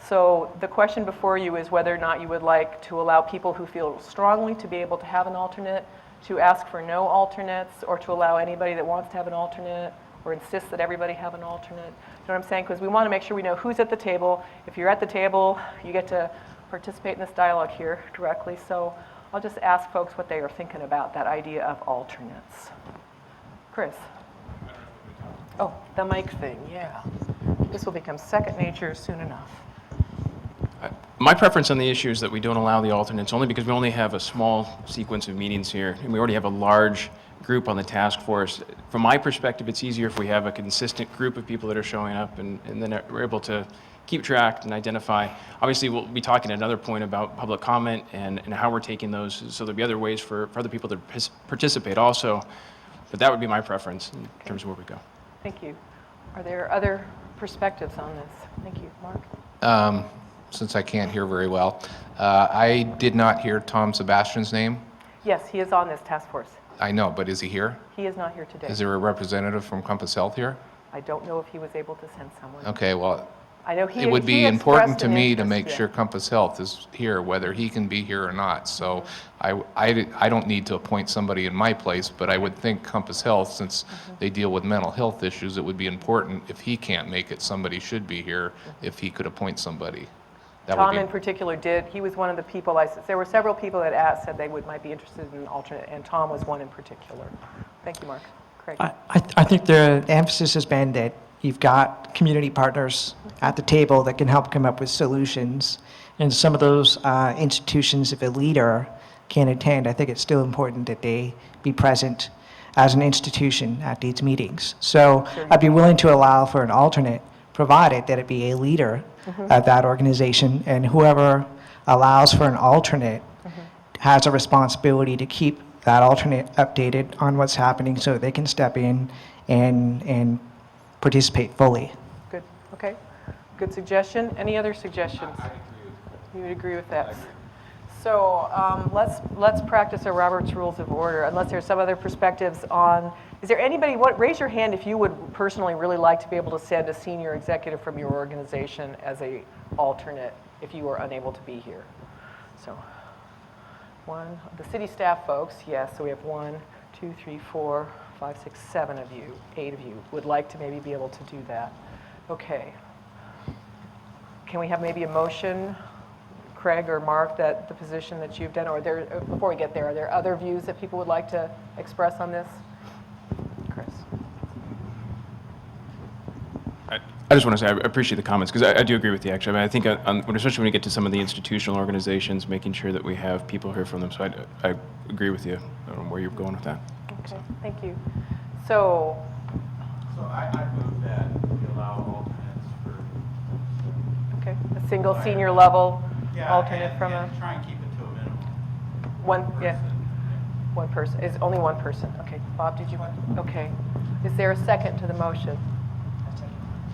So the question before you is whether or not you would like to allow people who feel strongly to be able to have an alternate, to ask for no alternates, or to allow anybody that wants to have an alternate, or insist that everybody have an alternate. You know what I'm saying? Because we want to make sure we know who's at the table. If you're at the table, you get to participate in this dialogue here directly. So I'll just ask folks what they are thinking about that idea of alternates. Chris? Oh, the mic thing, yeah. This will become second nature soon enough. My preference on the issue is that we don't allow the alternates, only because we only have a small sequence of meetings here, and we already have a large group on the task force. From my perspective, it's easier if we have a consistent group of people that are showing up, and then we're able to keep track and identify. Obviously, we'll be talking at another point about public comment and how we're taking those, so there'll be other ways for other people to participate also, but that would be my preference in terms of where we go. Thank you. Are there other perspectives on this? Thank you. Mark? Since I can't hear very well, I did not hear Tom Sebastian's name. Yes, he is on this task force. I know, but is he here? He is not here today. Is there a representative from Compass Health here? I don't know if he was able to send someone. Okay, well, I know it would be important to me to make yeah. sure Compass Health is here, whether he can be here or not. So I don't need to appoint somebody in my place, but I would think Compass Health, since they deal with mental health issues, it would be important if he can't make it, somebody should be here if he could appoint somebody. Tom in particular did. He was one of the people there were several people that said they might be interested in an alternate, and Tom was one in particular. Thank you, Mark. Craig? I think the emphasis has been that you've got community partners at the table that can help come up with solutions. And some of those institutions, if a leader can't attend, I think it's still important that they be present as an institution at these meetings. So I'd be willing to allow for an alternate, provided that it be a leader of that organization, and whoever allows for an alternate has a responsibility to keep that alternate updated on what's happening so they can step in and participate fully. Good. Okay. Good suggestion. Any other suggestions? You would agree with that? So let's practice our Robert's Rules of Order, unless there's some other perspectives on Is there anybody, raise your hand if you would personally really like to be able to send a senior executive from your organization as a alternate if you were unable to be here? So, one, the city staff folks, yes, so we have 1, 2, 3, 4, 5, 6, 7 of you, 8 of you would like to maybe be able to do that. Okay. Can we have maybe a motion, Craig or Mark, that the position that you've done, or before we get there, are there other views that people would like to express on this? Chris. I just want to say I appreciate the comments because I do agree with you, actually. I mean, I think, especially when we get to some of the institutional organizations, making sure that we have people hear from them. So I agree with you on where you're going with that. Okay, thank you. So I move that we allow alternates for... Okay, a single senior level Yeah, alternate from and try and keep it to a minimum. One person, is only one person. Okay, Bob, did you want, okay. Is there a second to the motion?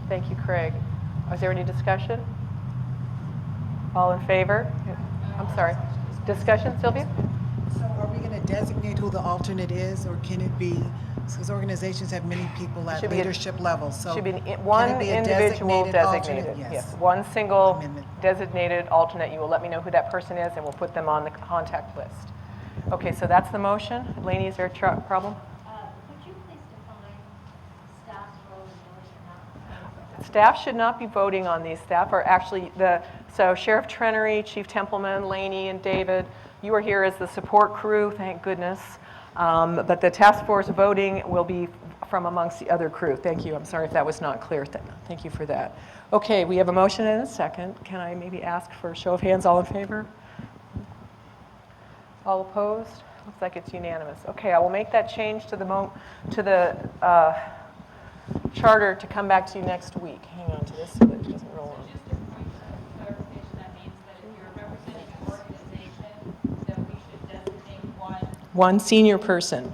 Thank you, Craig. Is there any discussion? All in favor? I'm sorry. Discussion, Sylvia? So are we going to designate who the alternate is, or can it be, because organizations have many people at leadership levels, so should be can one it be a individual designated designated. alternate? Yes, one single designated alternate. You will let me know who that person is, and we'll put them on the contact list. Okay, so that's the motion. Lainey, is there a problem? Would you please define staff's role in voting? Staff should not be voting on these. Staff are actually so Sheriff Trenery, Chief Templeman, Lainey, and David, you are here as the support crew, thank goodness. But the task force voting will be from amongst the other crew. Thank you. I'm sorry if that was not clear. Thank you for that. Okay, we have a motion and a second. Can I maybe ask for a show of hands, all in favor? All opposed? Looks like it's unanimous. Okay, I will make that change to the charter to come back to you next week. Hang on to this so that it doesn't roll on. Just a point of clarification, that means that if you're representing an organization, that we should designate One senior person.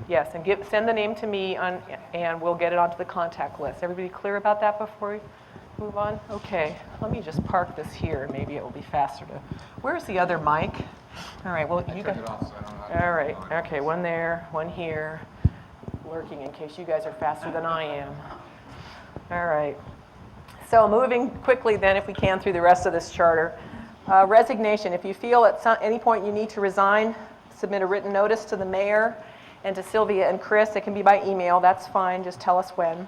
Yes, and send the name to me and we'll get it onto the contact list. Everybody clear about that before we move on? Okay, let me just park this here and maybe it will be faster to. Where's the other mic? All right, well, you guys. All right, okay, one there, one here, lurking in case you guys are faster than I am. All right. So moving quickly then, if we can, through the rest of this charter. Resignation. If you feel at any point you need to resign, submit a written notice to the mayor and to Sylvia and Chris. It can be by email. That's fine. Just tell us when.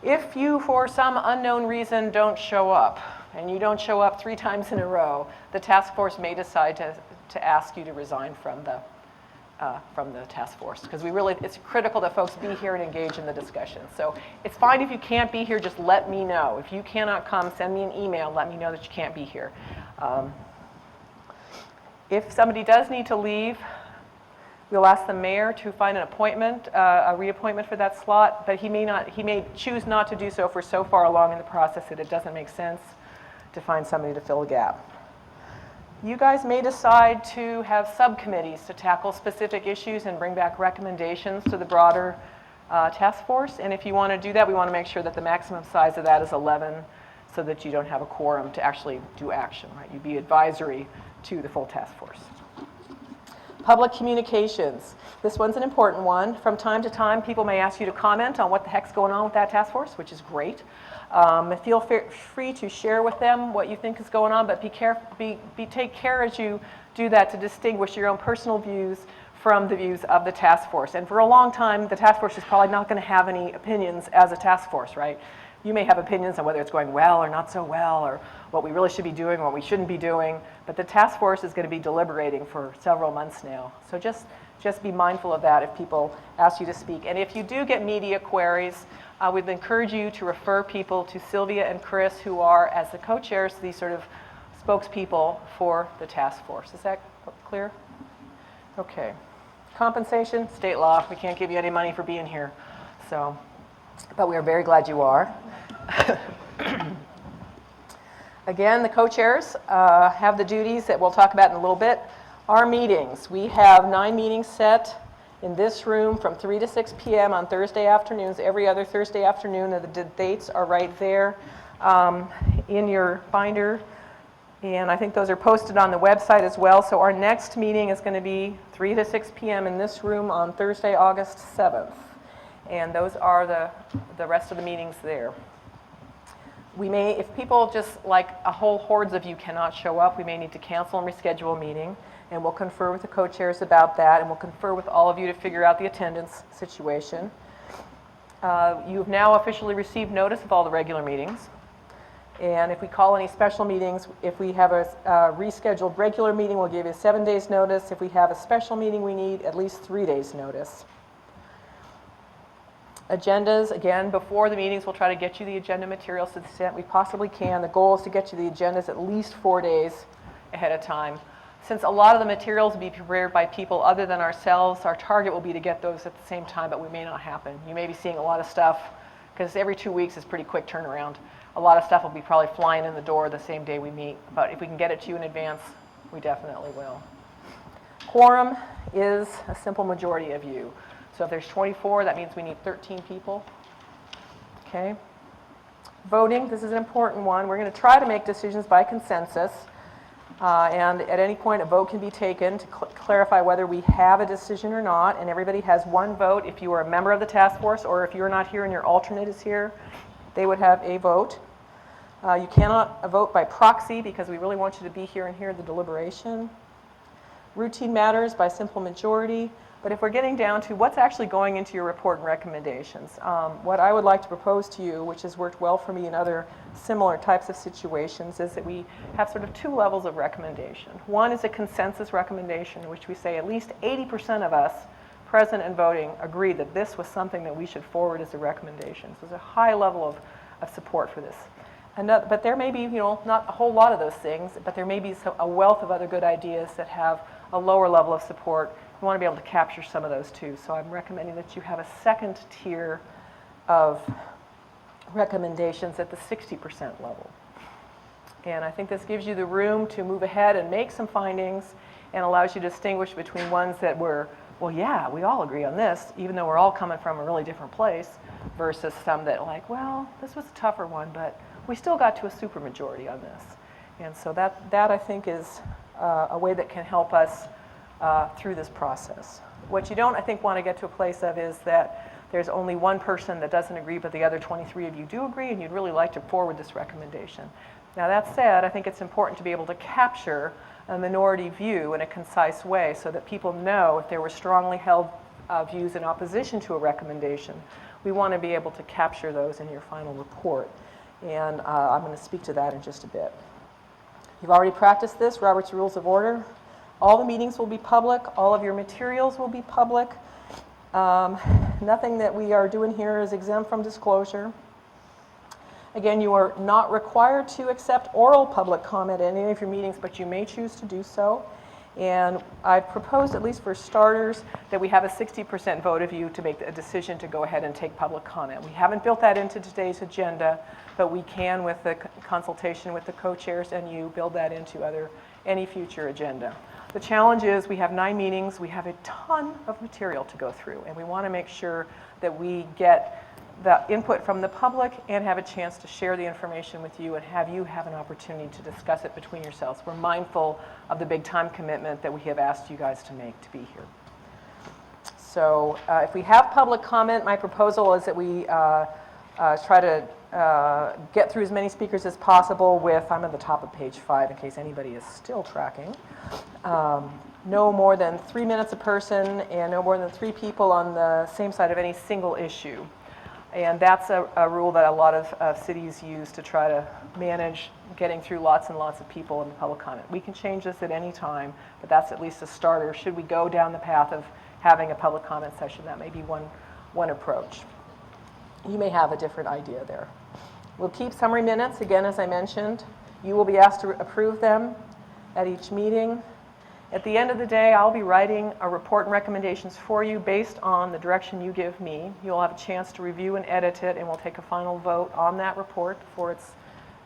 If you, for some unknown reason, don't show up, and you don't show up 3 times in a row, the task force may decide to ask you to resign from the task force, because it's critical that folks be here and engage in the discussion. So it's fine if you can't be here, just let me know. If you cannot come, send me an email, let me know that you can't be here. If somebody does need to leave, we'll ask the mayor to find an appointment, a reappointment for that slot, but he may choose not to do so if we're so far along in the process that it doesn't make sense to find somebody to fill a gap. You guys may decide to have subcommittees to tackle specific issues and bring back recommendations to the broader task force. And if you want to do that, we want to make sure that the maximum size of that is 11 so that you don't have a quorum to actually do action, right? You'd be advisory to the full task force. Public communications. This one's an important one. From time to time, people may ask you to comment on what the heck's going on with that task force, which is great. Feel free to share with them what you think is going on, but take care as you do that to distinguish your own personal views from the views of the task force. And for a long time, the task force is probably not going to have any opinions as a task force, right? You may have opinions on whether it's going well or not so well, or what we really should be doing, what we shouldn't be doing, but the task force is going to be deliberating for several months now. So just be mindful of that if people ask you to speak. And if you do get media queries, we'd encourage you to refer people to Sylvia and Chris, who are, as the co-chairs, these sort of spokespeople for the task force. Is that clear? Okay. Compensation, state law. We can't give you any money for being here. So, but we are very glad you are. Again, the co-chairs have the duties that we'll talk about in a little bit. Our meetings. We have 9 meetings set in this room from 3 to 6 p.m. on Thursday afternoons. Every other Thursday afternoon, the dates are right there in your binder. And I think those are posted on the website as well. So our next meeting is going to be 3 to 6 p.m. in this room on Thursday, August 7th. And those are the rest of the meetings there. We may, if people just like a whole hordes of you cannot show up, we may need to cancel and reschedule a meeting, and we'll confer with the co-chairs about that, and we'll confer with all of you to figure out the attendance situation. You've now officially received notice of all the regular meetings. And if we call any special meetings, if we have a rescheduled regular meeting, we'll give you 7 days notice. If we have a special meeting, we need at least 3 days notice. Agendas, again, before the meetings, we'll try to get you the agenda materials to the extent we possibly can. The goal is to get you the agendas at least 4 days ahead of time. Since a lot of the materials will be prepared by people other than ourselves, our target will be to get those at the same time, but we may not happen. You may be seeing a lot of stuff, because every 2 weeks is pretty quick turnaround. A lot of stuff will be probably flying in the door the same day we meet, but if we can get it to you in advance, we definitely will. Quorum is a simple majority of you. So if there's 24, that means we need 13 people. Okay. Voting, this is an important one. We're going to try to make decisions by consensus. And at any point, a vote can be taken to clarify whether we have a decision or not. And everybody has one vote. If you are a member of the task force, or if you're not here and your alternate is here, they would have a vote. You cannot vote by proxy because we really want you to be here and hear the deliberation. Routine matters by simple majority. But if we're getting down to what's actually going into your report and recommendations, what I would like to propose to you, which has worked well for me in other similar types of situations, is that we have sort of 2 levels of recommendation. One is a consensus recommendation, in which we say at least 80% of us present and voting agree that this was something that we should forward as a recommendation. So there's a high level of support for this. But there may be, not a whole lot of those things, but there may be a wealth of other good ideas that have a lower level of support. We want to be able to capture some of those too. So I'm recommending that you have a second tier of recommendations at the 60% level. And I think this gives you the room to move ahead and make some findings and allows you to distinguish between ones that were, well, yeah, we all agree on this, even though we're all coming from a really different place, versus some that like, well, this was a tougher one, but we still got to a supermajority on this. And so that I think is a way that can help us through this process. What you don't, I think, want to get to a place of is that there's only one person that doesn't agree, but the other 23 of you do agree, and you'd really like to forward this recommendation. Now, that said, I think it's important to be able to capture a minority view in a concise way so that people know if there were strongly held views in opposition to a recommendation. We want to be able to capture those in your final report. And I'm going to speak to that in just a bit. You've already practiced this, Robert's Rules of Order. All the meetings will be public. All of your materials will be public. Nothing that we are doing here is exempt from disclosure. Again, you are not required to accept oral public comment at any of your meetings, but you may choose to do so. And I've proposed, at least for starters, that we have a 60% vote of you to make a decision to go ahead and take public comment. We haven't built that into today's agenda, but we can, with the consultation with the co-chairs and you, build that into any future agenda. The challenge is we have 9 meetings, we have a ton of material to go through, and we want to make sure that we get the input from the public and have a chance to share the information with you and have you have an opportunity to discuss it between yourselves. We're mindful of the big time commitment that we have asked you guys to make to be here. So if we have public comment, my proposal is that we try to get through as many speakers as possible with, I'm at the top of page 5 in case anybody is still tracking, no more than 3 minutes a person and no more than 3 people on the same side of any single issue. And that's a rule that a lot of cities use to try to manage getting through lots and lots of people in the public comment. We can change this at any time, but that's at least a starter. Should we go down the path of having a public comment session, that may be one approach. You may have a different idea there. We'll keep summary minutes, again, as I mentioned. You will be asked to approve them at each meeting. At the end of the day, I'll be writing a report and recommendations for you based on the direction you give me. You'll have a chance to review and edit it, and we'll take a final vote on that report before it's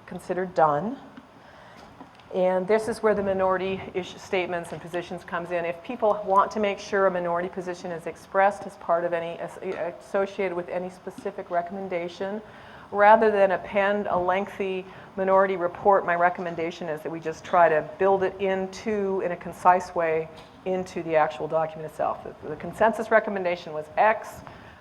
considered done. And this is where the minority issue statements and positions comes in. If people want to make sure a minority position is expressed as part of any, associated with any specific recommendation, rather than append a lengthy minority report, my recommendation is that we just try to build it in a concise way into the actual document itself. The consensus recommendation was X.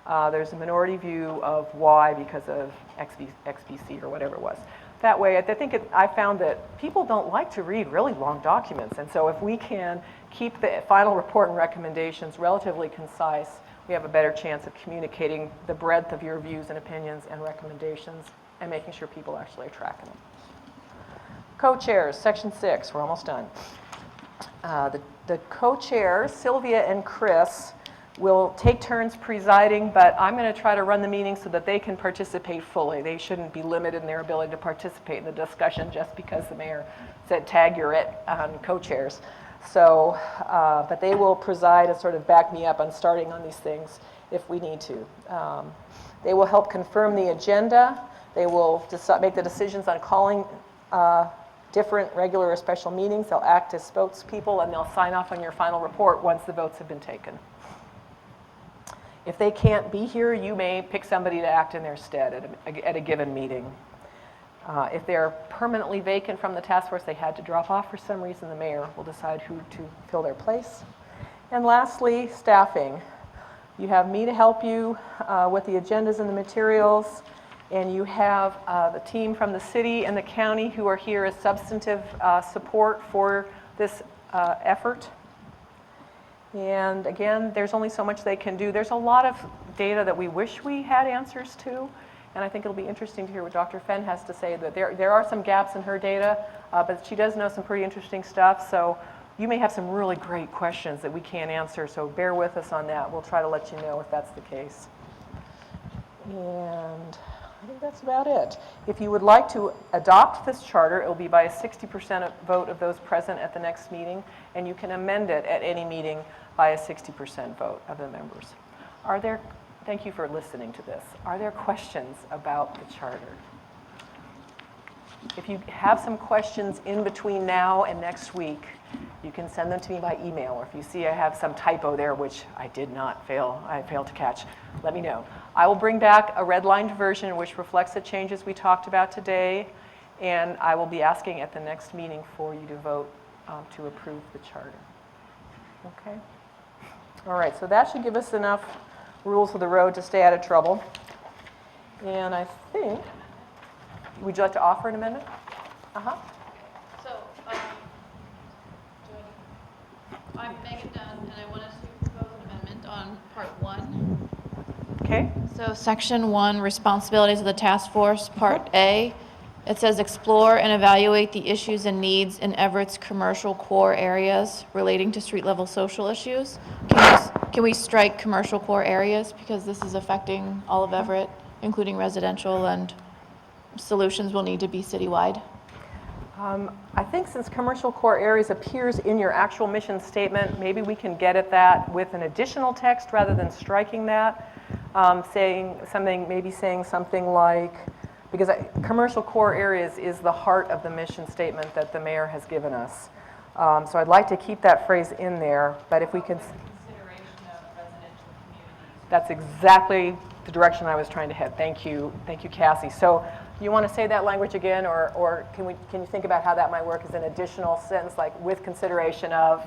There's a minority view of Y because of XBC or whatever it was. That way, I found that people don't like to read really long documents, and so if we can keep the final report and recommendations relatively concise, we have a better chance of communicating the breadth of your views and opinions and recommendations and making sure people actually are tracking them. Co-chairs, section 6, we're almost done. The co-chairs, Sylvia and Chris, will take turns presiding, but I'm going to try to run the meeting so that they can participate fully. They shouldn't be limited in their ability to participate in the discussion just because the mayor said tag you're it on co-chairs. So, but they will preside and sort of back me up on starting on these things if we need to. They will help confirm the agenda. They will make the decisions on calling different regular or special meetings. They'll act as spokespeople, and they'll sign off on your final report once the votes have been taken. If they can't be here, you may pick somebody to act in their stead at a given meeting. If they're permanently vacant from the task force, they had to drop off for some reason, the mayor will decide who to fill their place. And lastly, staffing. You have me to help you with the agendas and the materials, and you have the team from the city and the county who are here as substantive support for this effort. And again, there's only so much they can do. There's a lot of data that we wish we had answers to, and I think it'll be interesting to hear what Dr. Fenn has to say. That there are some gaps in her data, but she does know some pretty interesting stuff, so you may have some really great questions that we can't answer, so bear with us on that. We'll try to let you know if that's the case. And I think that's about it. If you would like to adopt this charter, it will be by a 60% vote of those present at the next meeting, and you can amend it at any meeting by a 60% vote of the members. Thank you for listening to this. Are there questions about the charter? If you have some questions in between now and next week, you can send them to me by email, or if you see I have some typo there, which I failed to catch, let me know. I will bring back a redlined version which reflects the changes we talked about today, and I will be asking at the next meeting for you to vote to approve the charter. Okay? All right, so that should give us enough rules of the road to stay out of trouble. And I think, would you like to offer an amendment? Uh-huh. So, I'm Megan Dunn, and I want us to propose an amendment on part 1. Okay. So section 1, responsibilities of the task force, part A, it says explore and evaluate the issues and needs in Everett's commercial core areas relating to street level social issues. Can we strike commercial core areas because this is affecting all of Everett, including residential, and solutions will need to be citywide? I think since commercial core areas appears in your actual mission statement, maybe we can get at that with an additional text rather than striking that. Saying something like, because commercial core areas is the heart of the mission statement that the mayor has given us. So I'd like to keep that phrase in there, but if we can. That's exactly the direction I was trying to head. Thank you, Cassie. So you want to say that language again, or can you think about how that might work as an additional sentence, like with consideration of?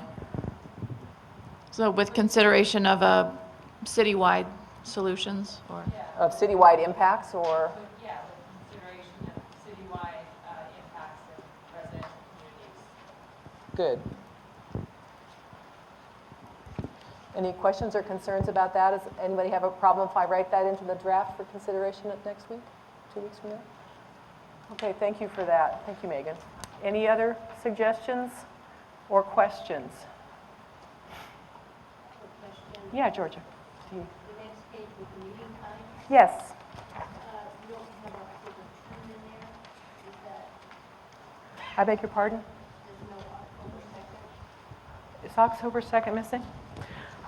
So with consideration of a citywide solutions, or? Of citywide impacts, or? Yeah, with consideration of citywide impacts of residential communities. Good. Any questions or concerns about that? Does anybody have a problem if I write that into the draft for consideration at next week, 2 weeks from now? Okay, thank you for that. Thank you, Megan. Any other suggestions or questions? Yeah, Georgia. The next page with the meeting time, Yes. you don't have October 2 in there. Is that, I beg your pardon? there's no October 2nd? Is October 2nd missing?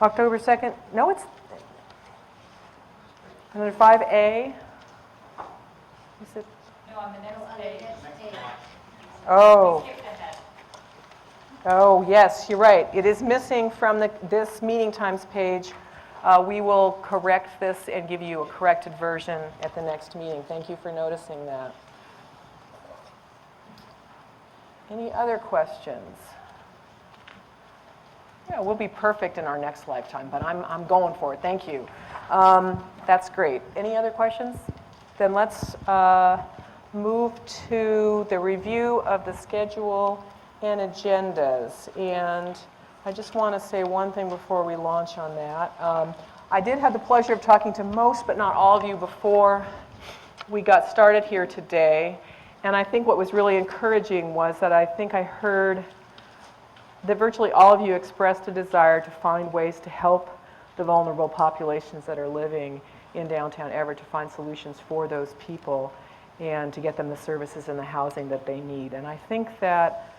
October 2nd? No, it's under 5A. Is it? No, on the next page. Oh. Oh, yes, you're right. It is missing from this meeting times page. We will correct this and give you a corrected version at the next meeting. Thank you for noticing that. Any other questions? Yeah, we'll be perfect in our next lifetime, but I'm going for it. Thank you. That's great. Any other questions? Then let's move to the review of the schedule and agendas. And I just want to say one thing before we launch on that. I did have the pleasure of talking to most, but not all of you before we got started here today. And I think what was really encouraging was that I think I heard that virtually all of you expressed a desire to find ways to help the vulnerable populations that are living in downtown Everett, to find solutions for those people and to get them the services and the housing that they need. And I think that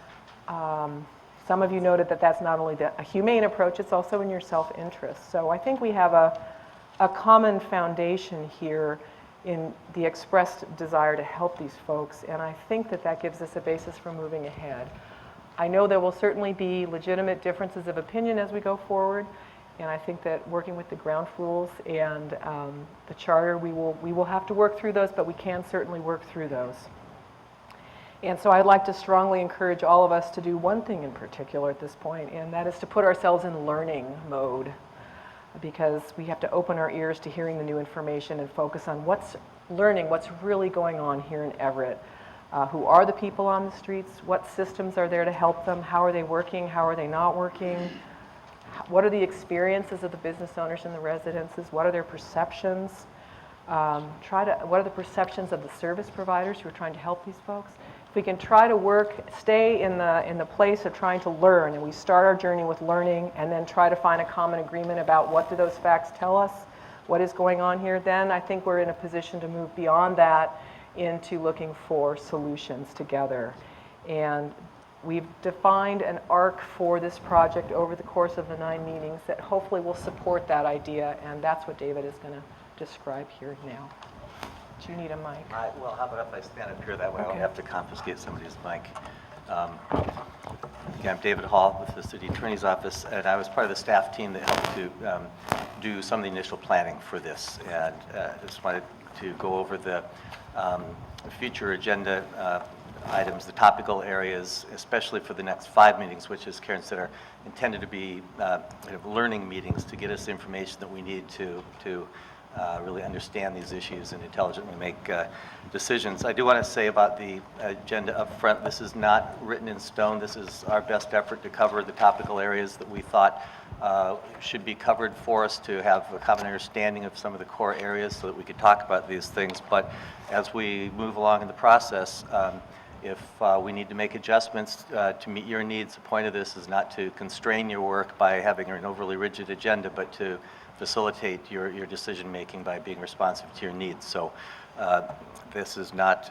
some of you noted that that's not only a humane approach, it's also in your self-interest. So I think we have a common foundation here in the expressed desire to help these folks, and I think that that gives us a basis for moving ahead. I know there will certainly be legitimate differences of opinion as we go forward, and I think that working with the ground rules and the charter, we will have to work through those, but we can certainly work through those. And so I'd like to strongly encourage all of us to do one thing in particular at this point, and that is to put ourselves in learning mode, because we have to open our ears to hearing the new information and focus on what's really going on here in Everett. Who are the people on the streets? What systems are there to help them? How are they working? How are they not working? What are the experiences of the business owners and the residences? What are their perceptions? What are the perceptions of the service providers who are trying to help these folks? If we can try to stay in the place of trying to learn, and we start our journey with learning and then try to find a common agreement about what do those facts tell us, what is going on here, then I think we're in a position to move beyond that into looking for solutions together. And we've defined an arc for this project over the course of the 9 meetings that hopefully will support that idea, and that's what David is going to describe here now. Do you need a mic? Well, how about if I stand up here? That way I don't have to confiscate somebody's mic. Again, I'm David Hall with the City Attorney's Office, and I was part of the staff team that helped to do some of the initial planning for this. And just wanted to go over the future agenda items, the topical areas, especially for the next 5 meetings, which, as Karen said, are intended to be learning meetings to get us the information that we need to really understand these issues and intelligently make decisions. I do want to say about the agenda up front, this is not written in stone. This is our best effort to cover the topical areas that we thought should be covered for us to have a common understanding of some of the core areas so that we could talk about these things. But as we move along in the process, if we need to make adjustments to meet your needs, the point of this is not to constrain your work by having an overly rigid agenda, but to facilitate your decision making by being responsive to your needs. So this is not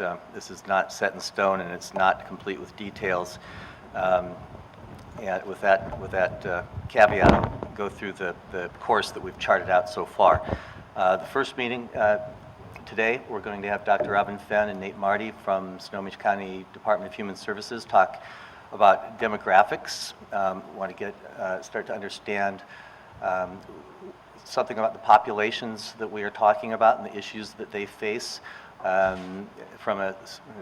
set in stone, and it's not complete with details. And with that caveat, I'll go through the course that we've charted out so far. The first meeting today, we're going to have Dr. Robin Fenn and Nate Marty from Snohomish County Department of Human Services talk about demographics. Want to start to understand something about the populations that we are talking about and the issues that they face from a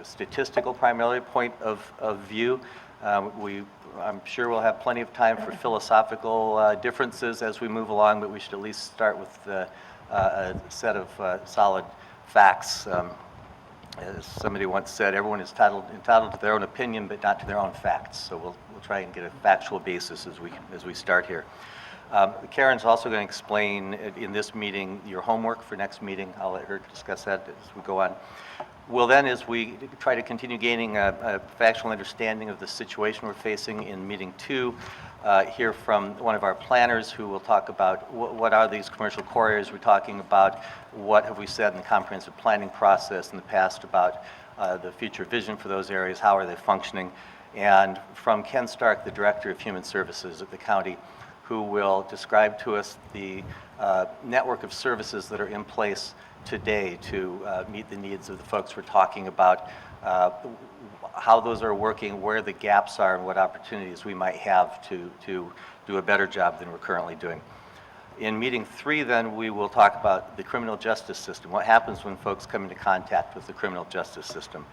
statistical primarily point of view. I'm sure we'll have plenty of time for philosophical differences as we move along, but we should at least start with a set of solid facts. As somebody once said, everyone is entitled to their own opinion, but not to their own facts. So we'll try and get a factual basis as we start here. Karen's also going to explain in this meeting your homework for next meeting. I'll let her discuss that as we go on. We'll then, as we try to continue gaining a factual understanding of the situation we're facing in meeting 2, hear from one of our planners who will talk about what are these commercial core areas we're talking about, what have we said in the comprehensive planning process in the past about the future vision for those areas, how are they functioning, and from Ken Stark, the Director of Human Services at the county, who will describe to us the network of services that are in place today to meet the needs of the folks we're talking about, how those are working, where the gaps are, and what opportunities we might have to do a better job than we're currently doing. In meeting 3, then, we will talk about the criminal justice system, what happens when folks come into contact with the criminal justice system.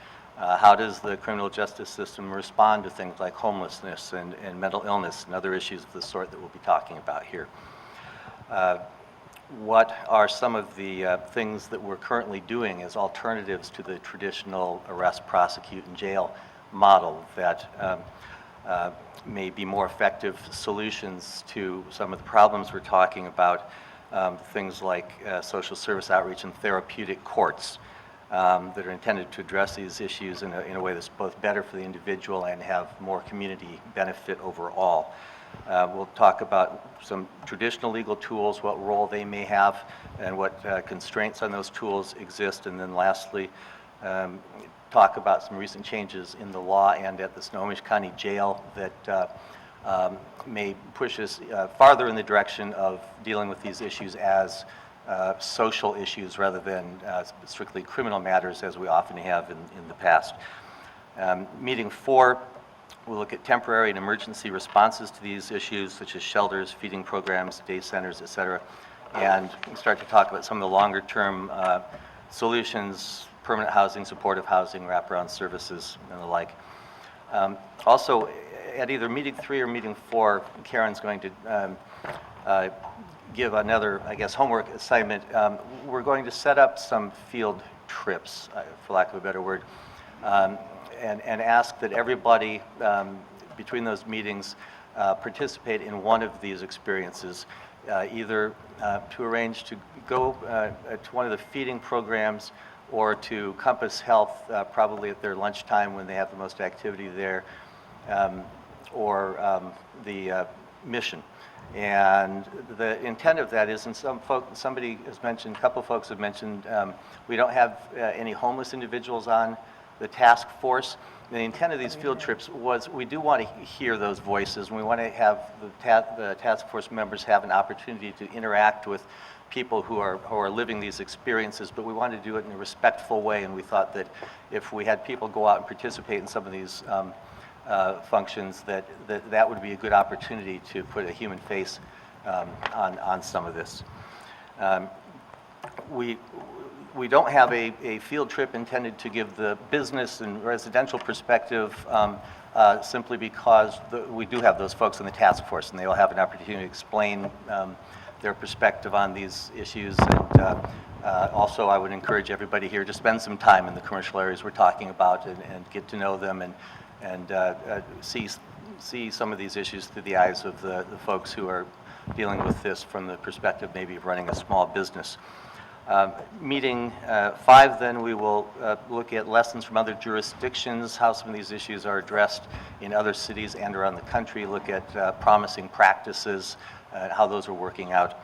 How does the criminal justice system respond to things like homelessness and mental illness and other issues of the sort that we'll be talking about here? What are some of the things that we're currently doing as alternatives to the traditional arrest, prosecute, and jail model that may be more effective solutions to some of the problems we're talking about, things like social service outreach and therapeutic courts that are intended to address these issues in a way that's both better for the individual and have more community benefit overall. We'll talk about some traditional legal tools, what role they may have, and what constraints on those tools exist. And then lastly, talk about some recent changes in the law and at the Snohomish County Jail that may push us farther in the direction of dealing with these issues as social issues rather than strictly criminal matters as we often have in the past. Meeting 4, we'll look at temporary and emergency responses to these issues, such as shelters, feeding programs, day centers, et cetera, and start to talk about some of the longer-term solutions, permanent housing, supportive housing, wraparound services, and the like. Also, at either meeting 3 or meeting 4, Karen's going to give another, I guess, homework assignment. We're going to set up some field trips, for lack of a better word, and ask that everybody between those meetings participate in one of these experiences, either to arrange to go to one of the feeding programs or to Compass Health, probably at their lunchtime when they have the most activity there, or the mission. And the intent of that is, and somebody has mentioned, a couple folks have mentioned, we don't have any homeless individuals on the task force. The intent of these field trips was we do want to hear those voices, and we want to have the task force members have an opportunity to interact with people who are living these experiences, but we want to do it in a respectful way, and we thought that if we had people go out and participate in some of these functions, that would be a good opportunity to put a human face on some of this. We don't have a field trip intended to give the business and residential perspective simply because we do have those folks in the task force, and they will have an opportunity to explain their perspective on these issues. And also, I would encourage everybody here to spend some time in the commercial areas we're talking about and get to know them and see some of these issues through the eyes of the folks who are dealing with this from the perspective maybe of running a small business. Meeting 5, then, we will look at lessons from other jurisdictions, how some of these issues are addressed in other cities and around the country, look at promising practices, how those are working out.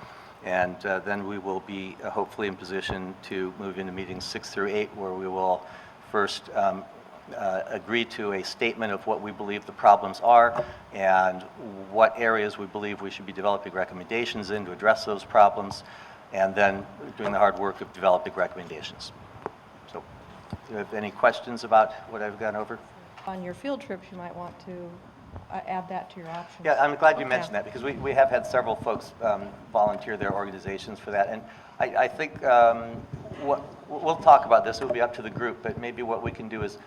And then we will be hopefully in position to move into meetings 6 through 8, where we will first agree to a statement of what we believe the problems are and what areas we believe we should be developing recommendations in to address those problems, and then doing the hard work of developing recommendations. So, do you have any questions about what I've gone over? On your field trips, you might want to add that to your options. Yeah, I'm glad you mentioned that, because we have had several folks volunteer their organizations for that. And I think we'll talk about this. It will be up to the group, but maybe what we can do is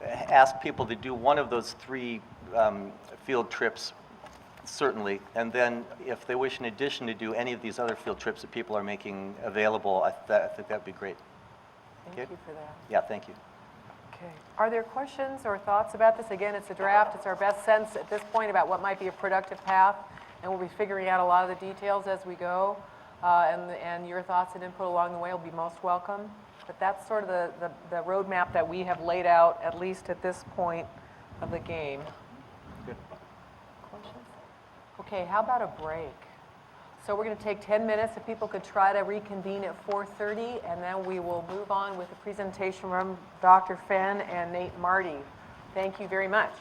ask people to do one of those 3 field trips, certainly, and then if they wish in addition to do any of these other field trips that people are making available, I think that'd be great. Thank you for that. Yeah, thank you. Okay. Are there questions or thoughts about this? Again, it's a draft. It's our best sense at this point about what might be a productive path, and we'll be figuring out a lot of the details as we go, and your thoughts and input along the way will be most welcome. But that's sort of the roadmap that we have laid out, at least at this point of the game. Good. Questions? Okay, how about a break? So we're going to take 10 minutes. If people could try to reconvene at 4:30, and then we will move on with the presentation from Dr. Fenn and Nate Marty. Thank you very much.